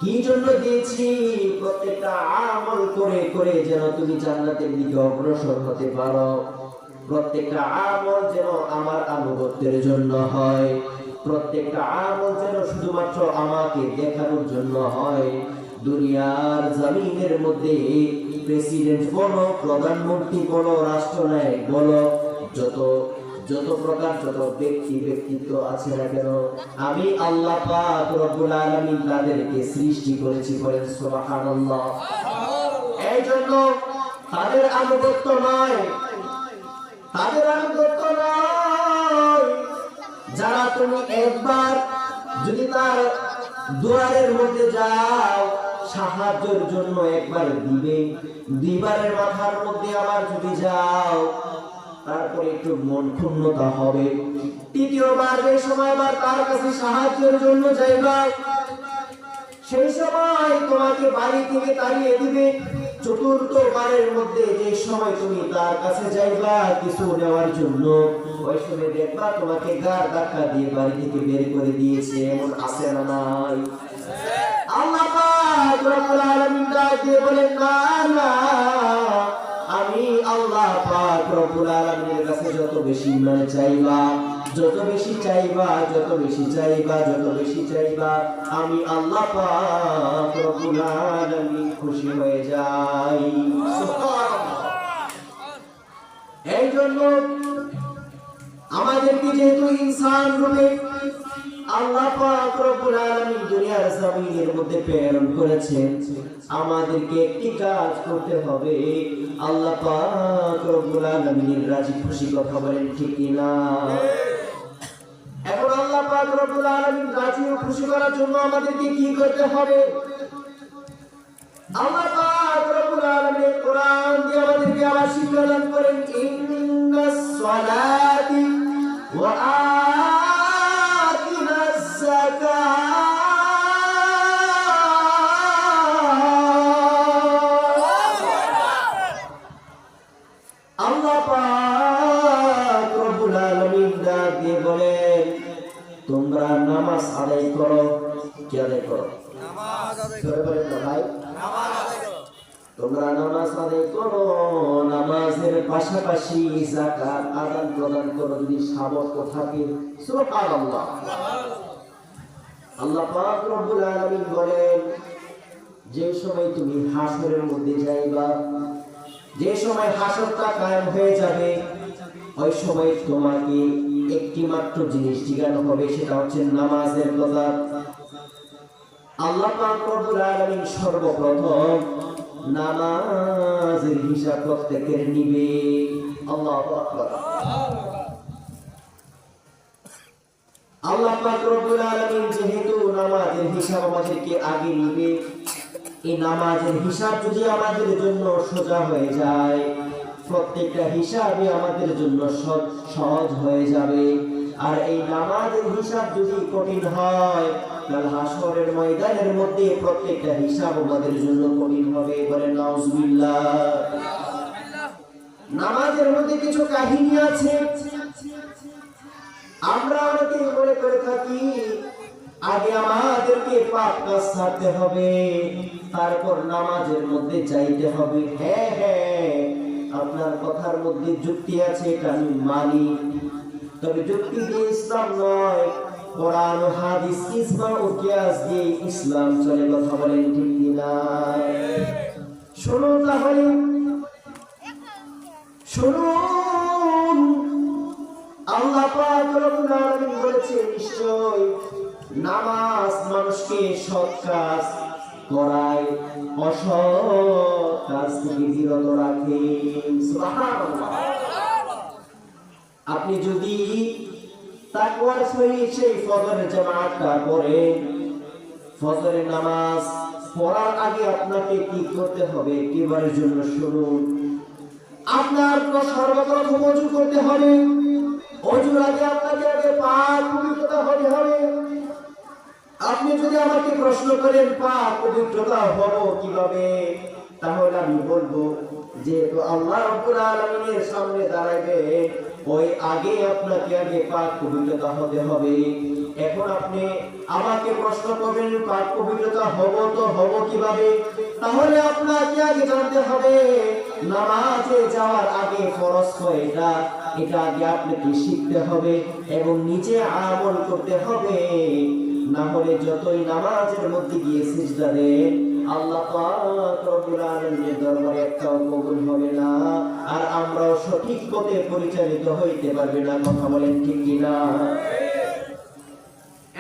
কি জন্য দিয়েছি? প্রত্যেকটা আমল করে করে যেন তুমি জান্নাতের দিকে অগ্রসর হতে পারো। প্রত্যেকটা আমল যেন আমার আনুগত্যের জন্য হয়। প্রত্যেকটা আমল যেন শুধুমাত্র আমাকে দেখানোর জন্য হয়। দুনিয়ার জমিনের মধ্যে প্রেসিডেন্ট বলো, প্রধানমন্ত্রী বলো, রাষ্ট্রনায়ক বলো, যত প্রকার যত ব্যক্তিত্ব আছে না কেন, আমি আল্লাহ পাক রব্বুল আলামিন তাদেরকে সৃষ্টি করেছি। বলেন সুবহানাল্লাহ। এই জন্য তাদের আনুগত্য নয়, যারা তুমি একবার যদি তার দুয়ারের মধ্যে যাও সাহায্যের জন্য একবার দিবারের মাথার মধ্যে আবার যদি যাও তারপরে একটু মন ক্ষুণ্ণতা হবে। তৃতীয়বার যে সময় আবার তার কাছে সাহায্যের জন্য যাইবা সেই সময় তোমাকে বাড়ি থেকে তাড়িয়ে দিবে। চতুর্থবারের মধ্যে যে সময় তুমি তার কাছে যাইবা কিছু নেওয়ার জন্য, ওই সময় দেখবা তোমাকে গাড় ধাক্কা দিয়ে বাড়ি থেকে বের করে দিয়েছে। এমন আছে না নাই? আল্লাহ পাক রব্বুল আলামিন ডাকে বলেন, না, আমি আল্লাহ পাক রব্বুল আলামিনের কাছে যত বেশি চাইবা, আমি আল্লাহ পাক রব্বুল আলামিন খুশি হয়ে যাই। সুবহানাল্লাহ। এই জন্য আমাদেরকে যেহেতু ইনসান রূপে আল্লাহ পাক রব্বুল আলামিন দুনিয়ার জমিনের মধ্যে প্রেরণ করেছেন, আমাদেরকে একটি কাজ করতে হবে, আল্লাহ পাক রব্বুল আলামিনের রাজি খুশি। কথা বলেন ঠিক কি না? এখন আল্লাহ পাক রব্বুল আলামিন রাজি ও খুশি করার জন্য আমাদেরকে কি করতে হবে? আল্লাহ পাক রব্বুল আলামিন কোরআন দিয়ে আমাদেরকে আবার শিক্ষা দান করেন, ইন্নাস সালাতি ওয়া আতিনাজ যাকাত। আল্লাহ পাক রব্বুল আলামিন দিয়ে বলেন, তোমরা নামাজ আদায় করো। কি আদায় করো? নামাজ আদায় করো। বলেন না ভাই, নামাজ আদায় করো। তোমরা নামাজ আদায় করো, নামাজের পাশাপাশি যাকাত আদান প্রদান করো যদি সামর্থ্য থাকে। সুবহানাল্লাহ। আল্লাহ পাক রব্বুল আলামিন বলেন, যে সময় তুমি হাসরের মধ্যে যাইবা, যে সময় হাসরটা কায়েম হয়ে যাবে, ওই সময় তোমাকে একটি মাত্র জিনিস জিজ্ঞাসা হবে, সেটা হচ্ছে নামাজের কথা। আল্লাহ পাক রব্বুল আলামিন সর্বপ্রথম নামাজের হিসাব প্রত্যেকের নিবে। আল্লাহু আকবার। আল্লাহ পাক রব্বুল আলামিন যেহেতু নামাজের হিসাব আমাদেরকে আগে নিবে, এই নামাজের হিসাব যদি আমাদের জন্য সোজা হয়ে যায়, প্রত্যেকটা হিসাবে আমাদের জন্য সহজ হয়ে যাবে। আর এই নামাজের হিসাব যদি কঠিন হয়, কাল হাসরের ময়দানের মধ্যে প্রত্যেকটা হিসাব আমাদের জন্য কঠিন হবে। বলেন নাউজুবিল্লাহ। নামাজের মধ্যে কিছু কাহিনী আছে, আমরা অনেকে মনে করে থাকি আগে আমাদেরকে পাপ কাজ ছাড়তে হবে, তারপর নামাজের মধ্যে যাইতে হবে। হ্যাঁ, আপনার কথার মধ্যে যুক্তি আছে, এটা আমি মানি, তবে যুক্তি দিয়ে ইসলাম নয়, কোরআন ও হাদিস, ইজমা ও কিয়াস দিয়ে ইসলাম চলে। কথা বলেন ঠিক কি না? শুনুন তাহলে, শুনুন, আল্লাহ পাক রব্বুল আলামিন বলেছে, নিশ্চয় নামাজ মানুষকে সৎ কাজ করায়, অসৎ কাজ থেকে বিরত রাখে। সুবহানাল্লাহ। আপনি যদি তাকওয়ার সহিত সেই ফজরের জামাতটা পড়েন, ফজরের নামাজ পড়ার আগে আপনাকে কি করতে হবে একবারের জন্য শুনুন। আপনার সর্বপ্রথম ওযু করতে হবে। ওযুর আগে আপনাকে আগে পাক পবিত্রতা হতে হবে। আপনি যদি আমাকে প্রশ্ন করেন পাক পবিত্রতা হব কিভাবে, তাহলে আমি বলবো যেহেতু আল্লাহ রাব্বুল আলামিনের সামনে দাঁড়াইবে, ওই আগে আপনাকে আগে পাক পবিত্রতা হতে হবে। এখন আপনি আমাকে প্রশ্ন করবেন পাক পবিত্রতা হব তো হব কিভাবে, তাহলে আপনাকে আগে জানতে হবে নামাজে যাওয়ার আগে ফরজ কয়টা, এটা আগে আপনাকে শিখতে হবে এবং নিজে আমল করতে হবে। না হলে যতই নামাজের মধ্যে গিয়ে সিজদা দেন, আল্লাহ পাক রব্বুল আলামিনের দরবারে একটাও কবুল হবে না, আর আমরাও সঠিক পথে পরিচালিত হইতে পারবে না। কথা বলেন ঠিক কিনা?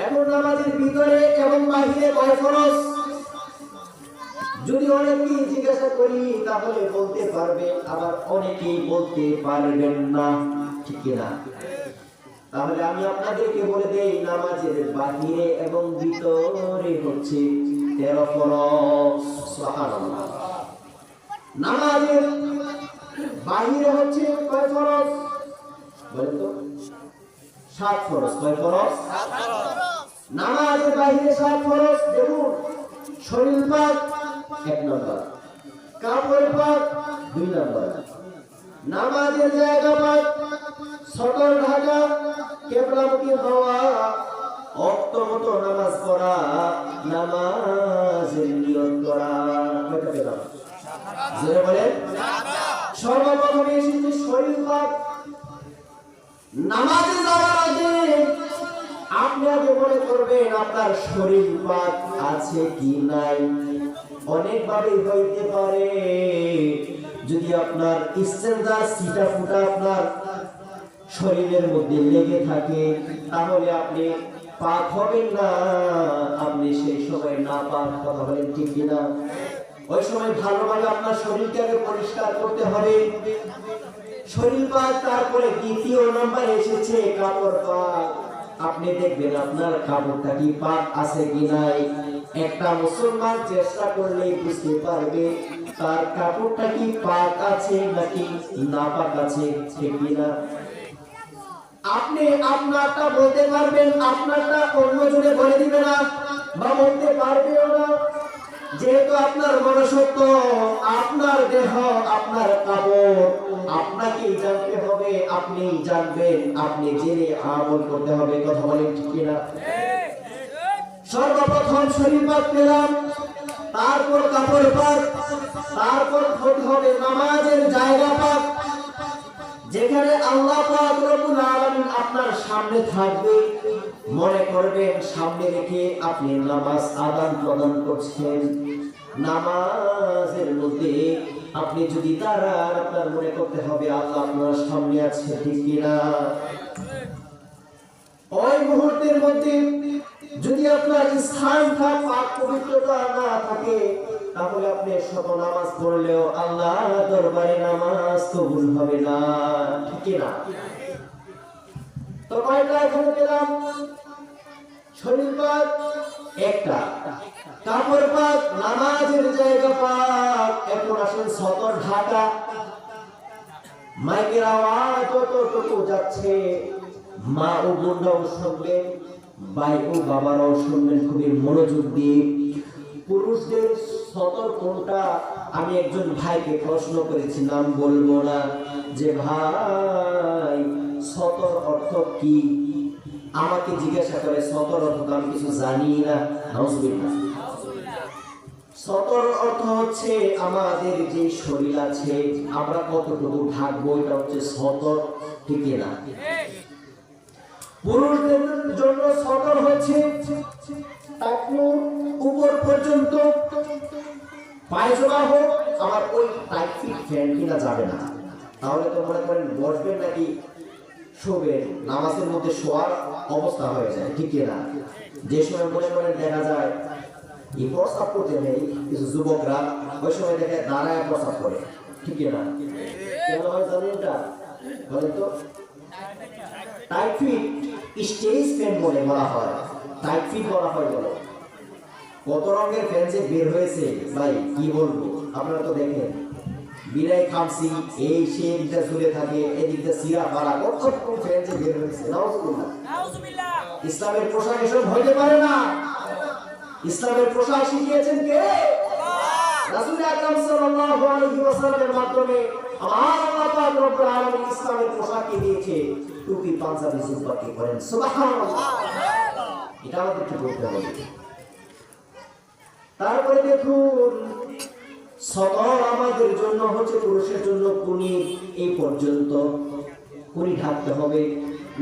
এখন নামাজের ভিতরে এবং বাহিরে কয় ফরজ যদি অনেকেই জিজ্ঞাসা করি তাহলে বলতে পারবে, আবার অনেকেই বলতে পারবেন না, ঠিক কিনা? তাহলে আমি আপনাদেরকে বলে দেই, নামাজের বাহিরে এবং ভিতরে হচ্ছে 13 ফরজ। সুবহানাল্লাহ। নামাজের বাহিরে হচ্ছে কয় ফরজ বলেন তো? 7 ফরজ। কয় ফরজ? 7 ফরজ। নামাজের বাহিরে 7 ফরজ। দেখুন, শরীর পাক 1 নাম্বার, কাপড় পাক 2 নাম্বার, নামাজের জায়গা পাক, সতর ঢাকা, কিবলামুখী হওয়া, অক্তমত নামাজ পড়া, নামাজের নিয়ত করা। কয়টা পেলাম? জোরে বলেন। সর্বপ্রথমে এসেছে শরীর পাক। নামাজে যাওয়ার আগে আপনি আগে মনে করবেন আপনার শরীর পাক আছে কি নাই। অনেকভাবে হইতে পারে, যদি আপনার ইস্তেঞ্জা সিটা ফুটা আপনার শরীরের মধ্যে লেগে থাকে, তাহলে আপনি পাক হবেন না, আপনি সেই সময় না পাক। কথা বলেন ঠিক কিনা? ওই সময় ভালোভাবে আপনার শরীরকে আগে পরিষ্কার করতে হবে। শরীর পাক, তারপরে দ্বিতীয় নাম্বার এসেছে কাপড় পাক। আপনি দেখবেন আপনার কাপড়টা কি পাক আছে কি নাই। একটা মুসলমান চেষ্টা করলেই বুঝতে পারবে তার কাপড়টা কি পাক আছে নাকি না পাক আছে, ঠিক কিনা? আপনি আপনারটা বলতে পারবেন, আপনারটা অন্যজনে বলে দিবে না বা বলতে পারবেও না, যেহেতু আপনার মনুষ্যত্ব, আপনার দেহ, আপনার কাপড় আপনাকেই জানতে হবে, আপনি জানবেন, আপনি জেনে আমল করতে হবে। কথা বলেন ঠিক কিনা? সর্বপ্রথম শরীর পাক পেলাম, তারপর কাপড় পাক, তারপর হতে হবে নামাজের জায়গা পাক, যেখানে আল্লাহ পাক রব্বুল আলামিন আপনার সামনে থাকবে। মনে করবেন সামনে রেখে আপনি নামাজ আদান প্রদান করছেন। নামাজের মধ্যে আপনি যদি দাঁড়ান, আপনার মনে করতে হবে আল্লাহ আপনার সামনে আছে, ঠিক কিনা? ওই মুহূর্তের মধ্যে যদি আপনার স্থানটা পাক পবিত্রতা না থাকে, তাহলে আপনি শত নামাজ পড়লেও আল্লাহ দরবারে নামাজ কবুল হবে না, ঠিক কিনা? তো কয়টা এখানে পেলাম? শরীর পাক একটা, কাপড় পাক, নামাজের জায়গা পাক। এখন আসেন সতর ঢাকা। মাইকের আওয়াজ যতটুকু যাচ্ছে, মা ও বোনরাও শুনবেন, ভাই ও বাবারাও শুনবেন খুবই মনোযোগ দিয়ে। পুরুষদের সতর কোনটা? আমি একজন ভাইকে প্রশ্ন করেছি, নাম বলবো না, যে ভাই সতর অর্থ কি? আমাকে জিজ্ঞাসা করে সতর অর্থ, আমি কিছু জানি না। নাউজুবিল্লাহ। সতর অর্থ হচ্ছে আমাদের যে শরীর আছে, আমরা কতটুকু ঢাকবো, এটা হচ্ছে সতর, ঠিক না? পুরুষদের জন্য সতর হচ্ছে টাকনুর উপর পর্যন্ত পায়জামা হোক, আমার ওই টাইট ফিট ফ্যান কিনা যাবে না। তাহলে তো মনে করেন বসবেন নাকি শোবেন, নামাজের মধ্যে শোয়ার অবস্থা হয়ে যায়, ঠিক না? যে সময় মনে করেন দেখা যায় এই প্রস্তাব করতে নেই, কিছু যুবকরা ওই সময় দেখে দাঁড়ায় প্রস্তাব করে, ঠিক না? কেন হয় জানেন এটা? বলেন তো। টাইট ফিট স্টেজ ফ্যান বলে বলা হয়, টাইট ফিট বলা হয়। বলো কত রঙের ফ্যান যে বের হয়েছে ভাই, কি বলবো। আপনারা তো দেখেন বিলাই খামসি, এই সে এদিকটা ঝুলে থাকে, এদিকটা সিরা পাড়া, কত রকম ফ্যান যে বের হয়েছে। নাউজুবিল্লাহ। ইসলামের পোশাক এসব হইতে পারে না। ইসলামের পোশাক শিখিয়েছেন কে? রাসূল আকরাম সাল্লাল্লাহু আলাইহি ওয়াসাল্লামের মাধ্যমে আমার আল্লাহ পাক রব্বুল আলামিন ইসলামের পোশাক দিয়েছে। টুপি পাঞ্জাবি জুব্বা কে করেন সুবহানাল্লাহ। এটা আমাদেরকে বলতে হবে। তারপরে দেখুন, সতর আমাদের জন্য হচ্ছে পুরুষের জন্য কুনি এই পর্যন্ত কুনি ঢাকতে হবে।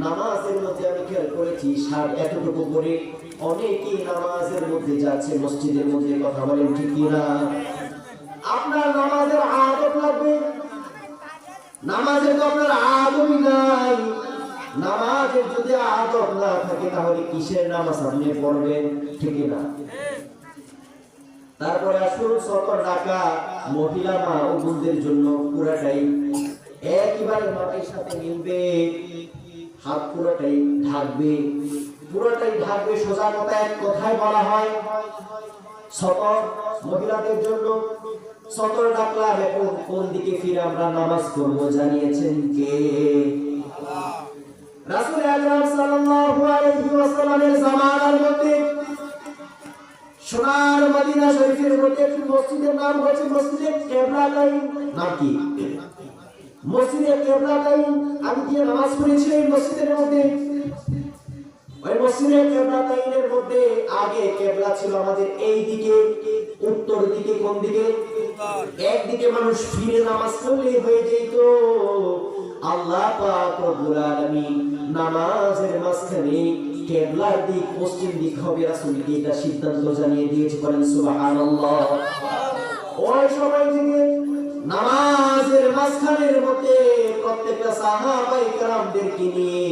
নামাজের মধ্যে আমি খেয়াল করেছি শার্ট এতটুকু করে অনেকেই নামাজের মধ্যে যাচ্ছে, মসজিদের মধ্যে, কথা বলেন ঠিক কিনা? আপনার নামাজের আদব লাগবে। নামাজে তো আপনার আদবই নাই। নামাজের যদি আদব না থাকে তাহলে কিসের নামাজ আপনি পড়বেন, ঠিক না? তারপরে আসুন, সতর ঢাকা মহিলা মা ও বোনদের জন্য পুরাটাই একইবারে মাটির সাথে মিলবে। হাত পুরোটাই ঢাকবে, পুরোটাই ঢাকবে। সোজা কথা এক কথায় বলা হয় সতর মহিলাদের জন্য। সতর ঢাকলাম, এখন কোন দিকে ফিরে আমরা নামাজ পড়ব জানিয়েছেন কে? রাসূল আকরাম সাল্লাল্লাহু আলাইহি ওয়াসাল্লামের জামানার মধ্যে সোনার মদিনা শরীফের মধ্যে একটি মসজিদের নাম হচ্ছে মসজিদে কিবলাতাইন। নাম কি? মসজিদে কিবলাতাইন। আমি গিয়ে নামাজ পড়েছি এই মসজিদের মধ্যে। ওই মসজিদে কিবলাতাইনের মধ্যে আগে কিবলা ছিল আমাদের এই দিকে, উত্তর দিকে। কোন দিকে? একদিকে মানুষ ফিরে নামাজ পড়লে হয়ে যেত। আল্লাহ পাক রব্বুল আলামিন নামাজের মাঝখানে কিবলার দিক পশ্চিম দিক হবে, রাসূলকে এটা সিদ্ধান্ত জানিয়ে দিয়েছে। বলেন সুবহানাল্লাহ। ওই সময় থেকে নামাজের মাঝখানের মধ্যে প্রত্যেকটা সাহাবায়ে কেরামদেরকে নিয়ে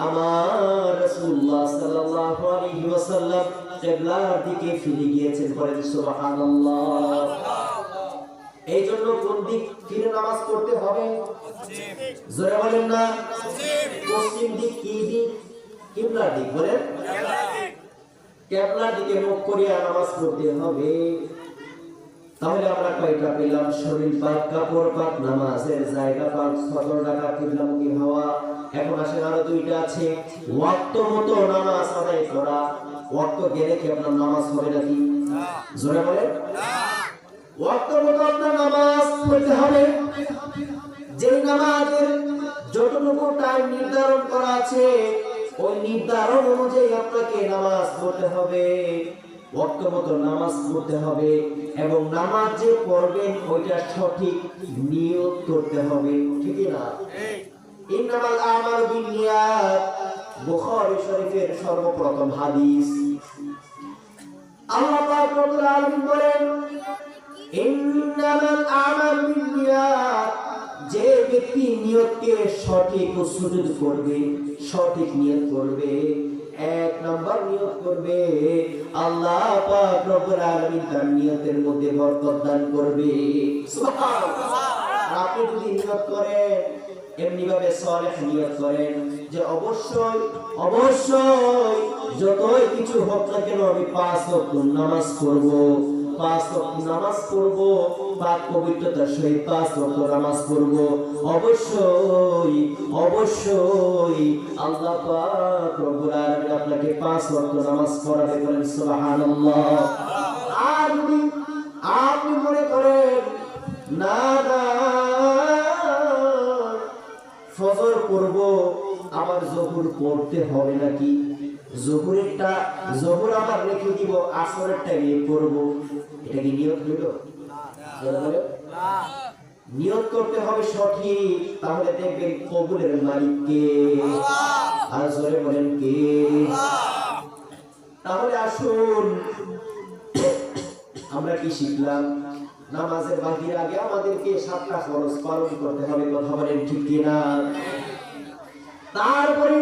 আমার রাসূলুল্লাহ সাল্লাল্লাহু আলাইহি ওয়াসাল্লাম কিবলার দিকে ফিরে গিয়েছেন। বলেন সুবহানাল্লাহ। এই জন্য কোন দিক ফিরে নামাজ পড়তে হবে? জোরে বলেন না। পশ্চিম দিক কি দিক? কিবলার দিক। বলেন কিবলার দিকে মুখ করিয়া নামাজ পড়তে হবে। তাহলে আমরা কয়টা পেলাম? শরীর পাক, কাপড় পাক, নামাজের জায়গা পাক, সতর ঢাকা, কিবলামুখী হওয়া। এখন আসেন আরো দুইটা আছে, ওয়াক্ত মতো নামাজ আদায় করা। ওয়াক্ত গেলে কি আপনার নামাজ হবে নাকি? জোরে বলেন। ওয়াক্ত মতো আপনার নামাজ পড়তে হবে। যে নামাজের যতটুকু টাইম নির্ধারণ করা আছে ওই নির্ধারণ অনুযায়ী আপনাকে নামাজ পড়তে হবে। ওয়াক্ত মতো নামাজ পড়তে হবে এবং নামাজ যে পড়বেন ওইটা সঠিক নিয়ত করতে হবে, ঠিক না? ইন্নামাল আমালু বিন্নিয়াত, বুখারী শরীফের সর্বপ্রথম হাদিস। আল্লাহ পাক রব্বুল আলামিন বলেন ইন্নামাল আমালু বিন্নিয়াত। যে ব্যক্তি নিয়তকে সঠিক ও সুযোগ করবে, সঠিক নিয়ত করবে, এক নাম্বার নিয়ত করবে, আল্লাহ পাক রব্বুল আলামিন তার নিয়তের মধ্যে বরকত দান করবে। সুবহানাল্লাহ। আপনি যদি নিয়ত করেন এমনি ভাবে সলেহ নিয়ত করেন যে অবশ্যই অবশ্যই যতই কিছু হোক না কেন আমি 5 ওয়াক্ত নামাজ পড়ব, 5 ওয়াক্ত নামাজ পড়ব, পাক পবিত্রতার সহিত 5 ওয়াক্ত নামাজ পড়ব, অবশ্যই অবশ্যই আল্লাহ পাক রব্বুল আলামিন আপনাকে 5 ওয়াক্ত নামাজ পড়াবে। বলেন সুবহানাল্লাহ। আর যদি আপনি মনে করেন না না ফজর পড়ব, আবার যোহর পড়তে হবে নাকি, যোহর আবার রেখে দিব, আসরের টাইমে পড়ব, এটা কি নিয়ত হলো? না। নিয়ত করতে হবে সঠিক, তাহলে দেখবেন কবুলের মালিক কে? আর জোরে বলেন কে? তাহলে আসুন আমরা কি শিখলাম? নামাজের বাকির আগে আমাদেরকে 7টা ফরজ পালন করতে হবে, কথা বলেন ঠিক কিনা? তারপরে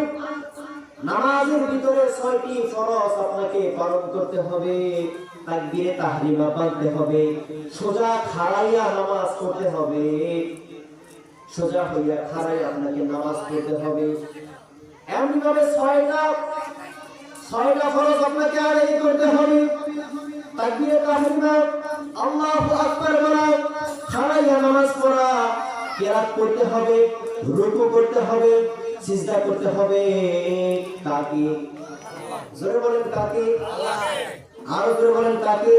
নামাজের ভিতরে 6টি ফরজ আপনাকে পালন করতে হবে। তাকবীরে তাহরিমা পড়তে হবে, সোজা খাড়াইয়া নামাজ পড়তে হবে, সোজা হইয়া খাড়াইয়া আপনাকে নামাজ পড়তে হবে। এমনি ভাবে 6টা ফরজ আপনাকে আদায় করতে হবে। তাকবীরে তাহরিমা, আল্লাহু আকবার বলা, খাড়াইয়া নামাজ পড়া, কিরাত করতে হবে, রুকু করতে হবে, সিজদা করতে হবে। কাকে? জোরে বলেন কাকে? আরো করে বলেন কাকে?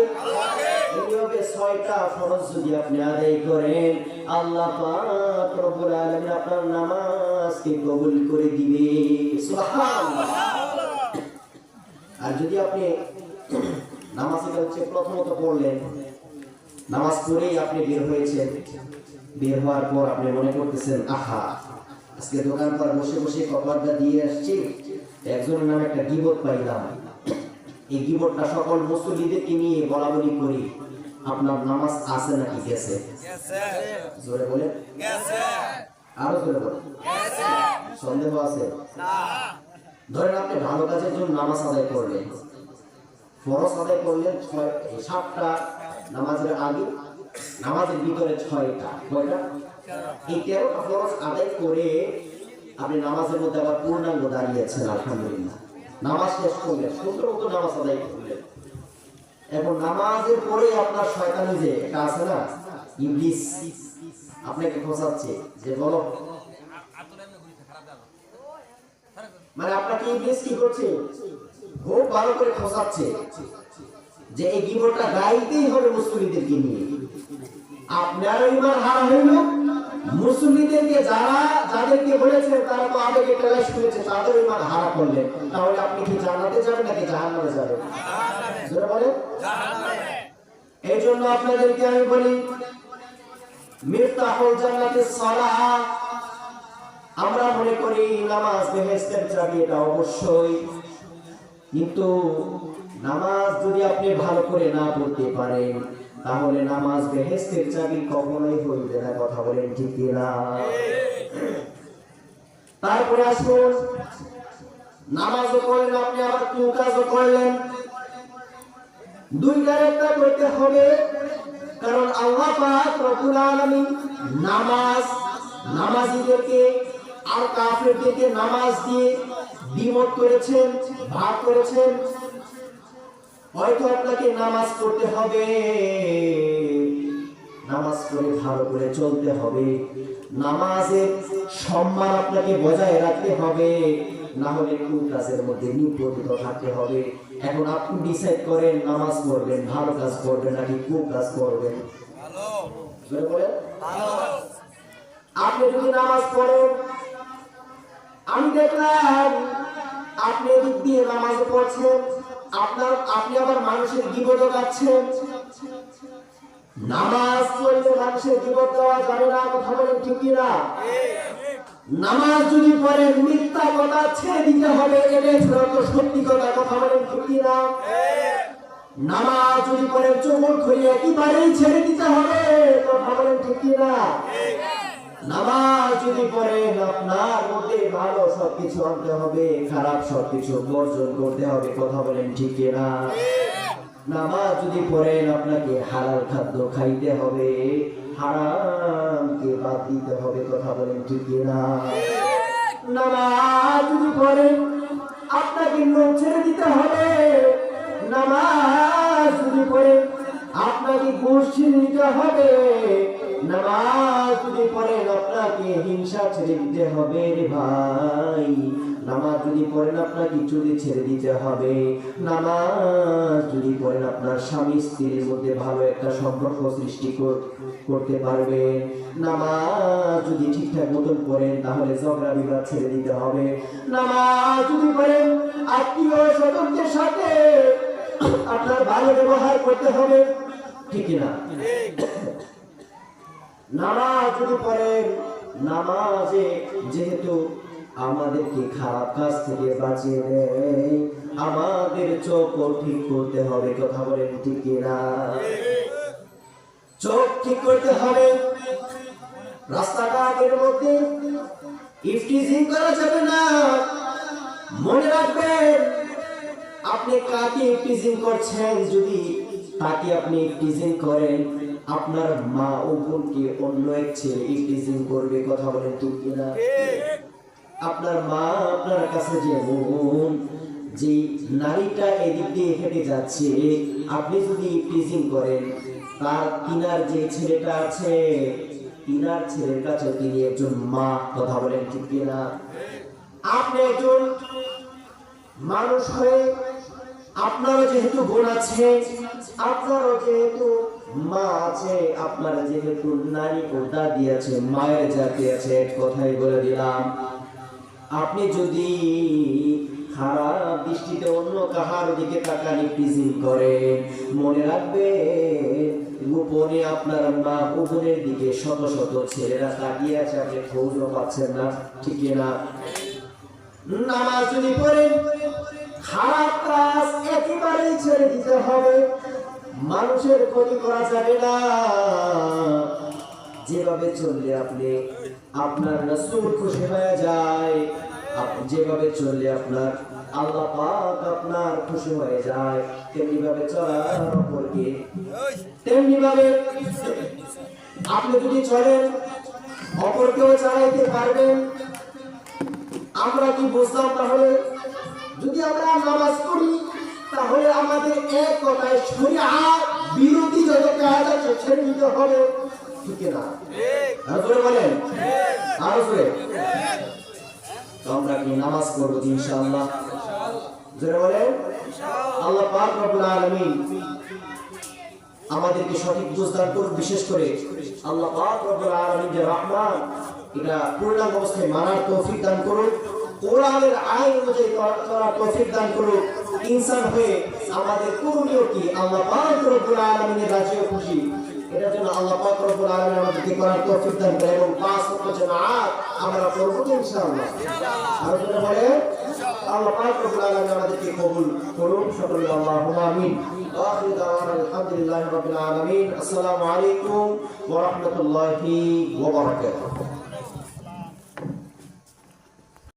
এইভাবে 6টা ফরজ যদি আপনি আদায় করেন, আল্লাহ পাক রব্বুল আলামিন আপনার নামাজকে কবুল করে দিবে। সুবহানাল্লাহ। আর যদি আপনি নামাজটা হচ্ছে প্রথমত পড়লেন, নামাজ পড়েই আপনি বের হয়েছেন, বের হওয়ার পর আপনি মনে করতেছেন আহা আজকে দোকান পর বসে বসে কপালটা দিয়ে আসছি, একজনের নামে একটা গীবত পাইলাম, এই গীবতটা সকল মুসল্লিদেরকে নিয়ে বলা বলি করি, আপনার নামাজ আছে নাকি গেছে? জোরে বলে আরো জোরে বলে সন্দেহ আছে? ধরেন আপনি ভালো কাজের জন্য নামাজ আদায় করলেন, ফরজ আদায় করলেন 7টা নামাজের আগে, নামাজের ভিতরে 6টা, কয়টা? এই 13টা ফরজ আদায় করে আপনি নামাজের মধ্যে আবার পূর্ণাঙ্গ দাঁড়িয়েছেন, আলহামদুলিল্লাহ। নামাজ শেষ করলেন, সুন্দর মতো নামাজ আদায় করলেন। এখন নামাজের পরে আপনার শয়তানি যে এটা আছে না, ইবলিস আপনাকে খোঁচাচ্ছে যে বলো, মানে আপনাকে ইবলিস কি করছে, খুব ভালো করে খোঁচাচ্ছে যে এই গীবতটা গাইতেই হবে মুসলিমদেরকে নিয়ে। আপনার ইমান হারা হইল, মুসলিমদেরকে যাদেরকে বলেছেন তারা তো আবেগে ক্লাস করেছে, তাদের ইমান হারা করলেন, তাহলে আপনি কি জান্নাতে যাবেন নাকি জাহান্নামে যাবেন? জোরে বলেন। এই জন্য আপনাদেরকে আমি বলি মিফতাহুল জান্নাতিস সালাহ। আমরা মনে করি নামাজ বেহেশতের চাবি, এটা অবশ্যই, কিন্তু নামাজ যদি আপনি ভালো করে না পড়তে পারেন তাহলে নামাজ বেহেশতের চাবি কখনোই হইবে না, কথা বলেন ঠিক কি না? তারপরে আসুন, নামাজও করলেন আপনি, আবার কাজও করলেন, দুইটার একটা করতে হবে, কারণ আল্লাহ পাক রব্বুল আলামিন নামাজীদেরকে আর কাফেরদেরকে নামাজ দিয়ে দ্বিমত করেছেন, ভাগ করেছেন। হয়তো আপনাকে নামাজ পড়তে হবে, নামাজ পড়ে ভালো করে চলতে হবে, নামাজের সম্মান আপনাকে বজায় রাখতে হবে, না হলে কাজের মধ্যে নিয়োজিত থাকতে হবে। এখন আপনি ডিসাইড করেন নামাজ পড়বেন, ভালো কাজ করবেন নাকি কাজ করবেন। আপনি যদি নামাজ পড়েন, আমি দেখলাম আপনি এদিক দিয়ে নামাজ পড়ছেন, আপনি আবার মানুষের গীবত গাচ্ছেন। নামাজ পড়লে মানুষের গীবত দেওয়া যাবে না, কথা বলেন ঠিক কিনা? নামাজ যদি পড়েন মিথ্যা কথা ছেড়ে দিতে হবে, এটা তো সত্যি কথা, কথা বলেন ঠিক কিনা? নামাজ যদি পড়েন চোখ খুলে একেবারেই ছেড়ে দিতে হবে, কথা বলেন ঠিক কিনা? নামাজ যদি পড়েন আপনার মধ্যে ভালো সবকিছু আনতে হবে, খারাপ সবকিছু বর্জন করতে হবে, কথা বলেন ঠিক কিনা? নামাজ যদি পড়েন আপনাকে হালাল খাদ্য খাইতে হবে, হারামকে বাদ দিতে হবে, কথা বলেন ঠিক কিনা? নামাজ যদি পড়েন আপনাকে লোভ ছেড়ে দিতে হবে, নামাজ যদি পড়েন আপনাকে ঘুষ ছেড়ে দিতে হবে, নামাজ যদি পড়েন আপনাকে হিংসা ছেড়ে দিতে হবে রে ভাই, নামাজ যদি পড়েন আপনাকে চুরি ছেড়ে দিতে হবে, নামাজ যদি পড়েন আপনার স্বামী স্ত্রীর মধ্যে ভালো একটা সম্পর্ক সৃষ্টি করতে পারবে, নামাজ যদি ঠিকঠাক মতন পড়েন তাহলে ঝগড়া বিবাদ ছেড়ে দিতে হবে, নামাজ যদি পড়েন আত্মীয় স্বজনদের সাথে আপনার ভালো ব্যবহার করতে হবে, ঠিক না? নামাজ যদি পড়েন, নামাজে যেহেতু আমাদেরকে খারাপ কাজ থেকে বাঁচিয়ে দেয়, আমাদের চোখ ঠিক করতে হবে, কথা বলেন ঠিক না? চোখ ঠিক করতে হবে, রাস্তাঘাটের মধ্যে ইফটিজিং করা যাবে না। মনে রাখবেন আপনি কাকে ইফটিজিং করছেন, যদি তাকে আপনি ইফটিজিং করেন আপনার মা ও বোনকে অন্য এক ছেলে ইফটিজিং করবে, কথা বলেন ঠিক কিনা? আপনার মা আপনার কাছে যেমন যে নারীটা এদিক দিয়ে হেঁটে যাচ্ছে আপনি যদি ইফটিজিং করেন, তার তিনার যে ছেলেটা আছে তিনার ছেলের কাছে তিনি একজন মা, কথা বলেন ঠিক কিনা? আপনি একজন মানুষ হয়ে আপনারও যেহেতু বোন আছে, আপনারও যেহেতু মা আছে, আপনার যেহেতু নানি ও দাদি আছে, মায়ের জাতি আছে, এক কথাই বলে দিলাম, আপনি যদি খারাপ দৃষ্টিতে অন্য কাহার দিকে তাকানি প্রিজিং করে, মনে রাখবে গোপনে আপনার মা ও বোনের দিকে শত শত ছেলেরা তাকিয়ে আছে, আপনি খোঁজও পাচ্ছেন না, ঠিক না? নামাজ যদি পড়েন, খারাপ কাজ একেবারেই ছেড়ে দিতে হবে, মানুষের ক্ষতি করা যাবে না। যেভাবে চললে আপনি আপনার রাসূল খুশি হয়ে যায়, যেভাবে চললে আপনার আল্লাহ পাক আপনার খুশি হয়ে যায়, তেমনি ভাবে চলার অপরকে, তেমনি ভাবে আপনি যদি চলেন অপরকেও চালাইতে পারবেন। আমরা কি বুঝলাম তাহলে? যদি আমরা নামাজ পড়ি তাহলে আমাদের এক কথায় শরীয়ত বিরোধী যত কাজ আছে ছেড়ে দিতে হবে, ঠিক না? আর জোরে বলেন, আর জোরে। তো আমরা কি নামাজ পড়বো ইনশাআল্লাহ? জোরে বলেন। আল্লাহ পাক রব্বুল আলামিন আমাদেরকে সঠিক বুঝ দান করুন। বিশেষ করে আল্লাহ পাক রব্বুল আলামিন যে রহমান, এটা পূর্ণাঙ্গ অবস্থায় মানার তৌফিক দান করুন, কোরআনের আইন অনুযায়ী চলার তৌফিক দান করুন। ইনসান হয়ে আমাদের করণীয় কি? আল্লাহ পাক রব্বুল আলামিনের রাজি ও খুশি, এটার জন্য আল্লাহ পাক রব্বুল আলামিন আমাদেরকে করার তৌফিক দান করেন এবং 5 ওয়াক্ত জামাত আমরা পড়ব ইনশাআল্লাহ। আর যারা বলে আল্লাহ পাক রব্বুল আলামিন আমাদেরকে কবুল করুন। সকলে আল্লাহুম্মা আমিন। আখির দাওয়ানা আলহামদুলিল্লাহি রাব্বিল আলামিন। আসসালামু আলাইকুম ওয়া রাহমাতুল্লাহি ওয়া বারাকাতুহু।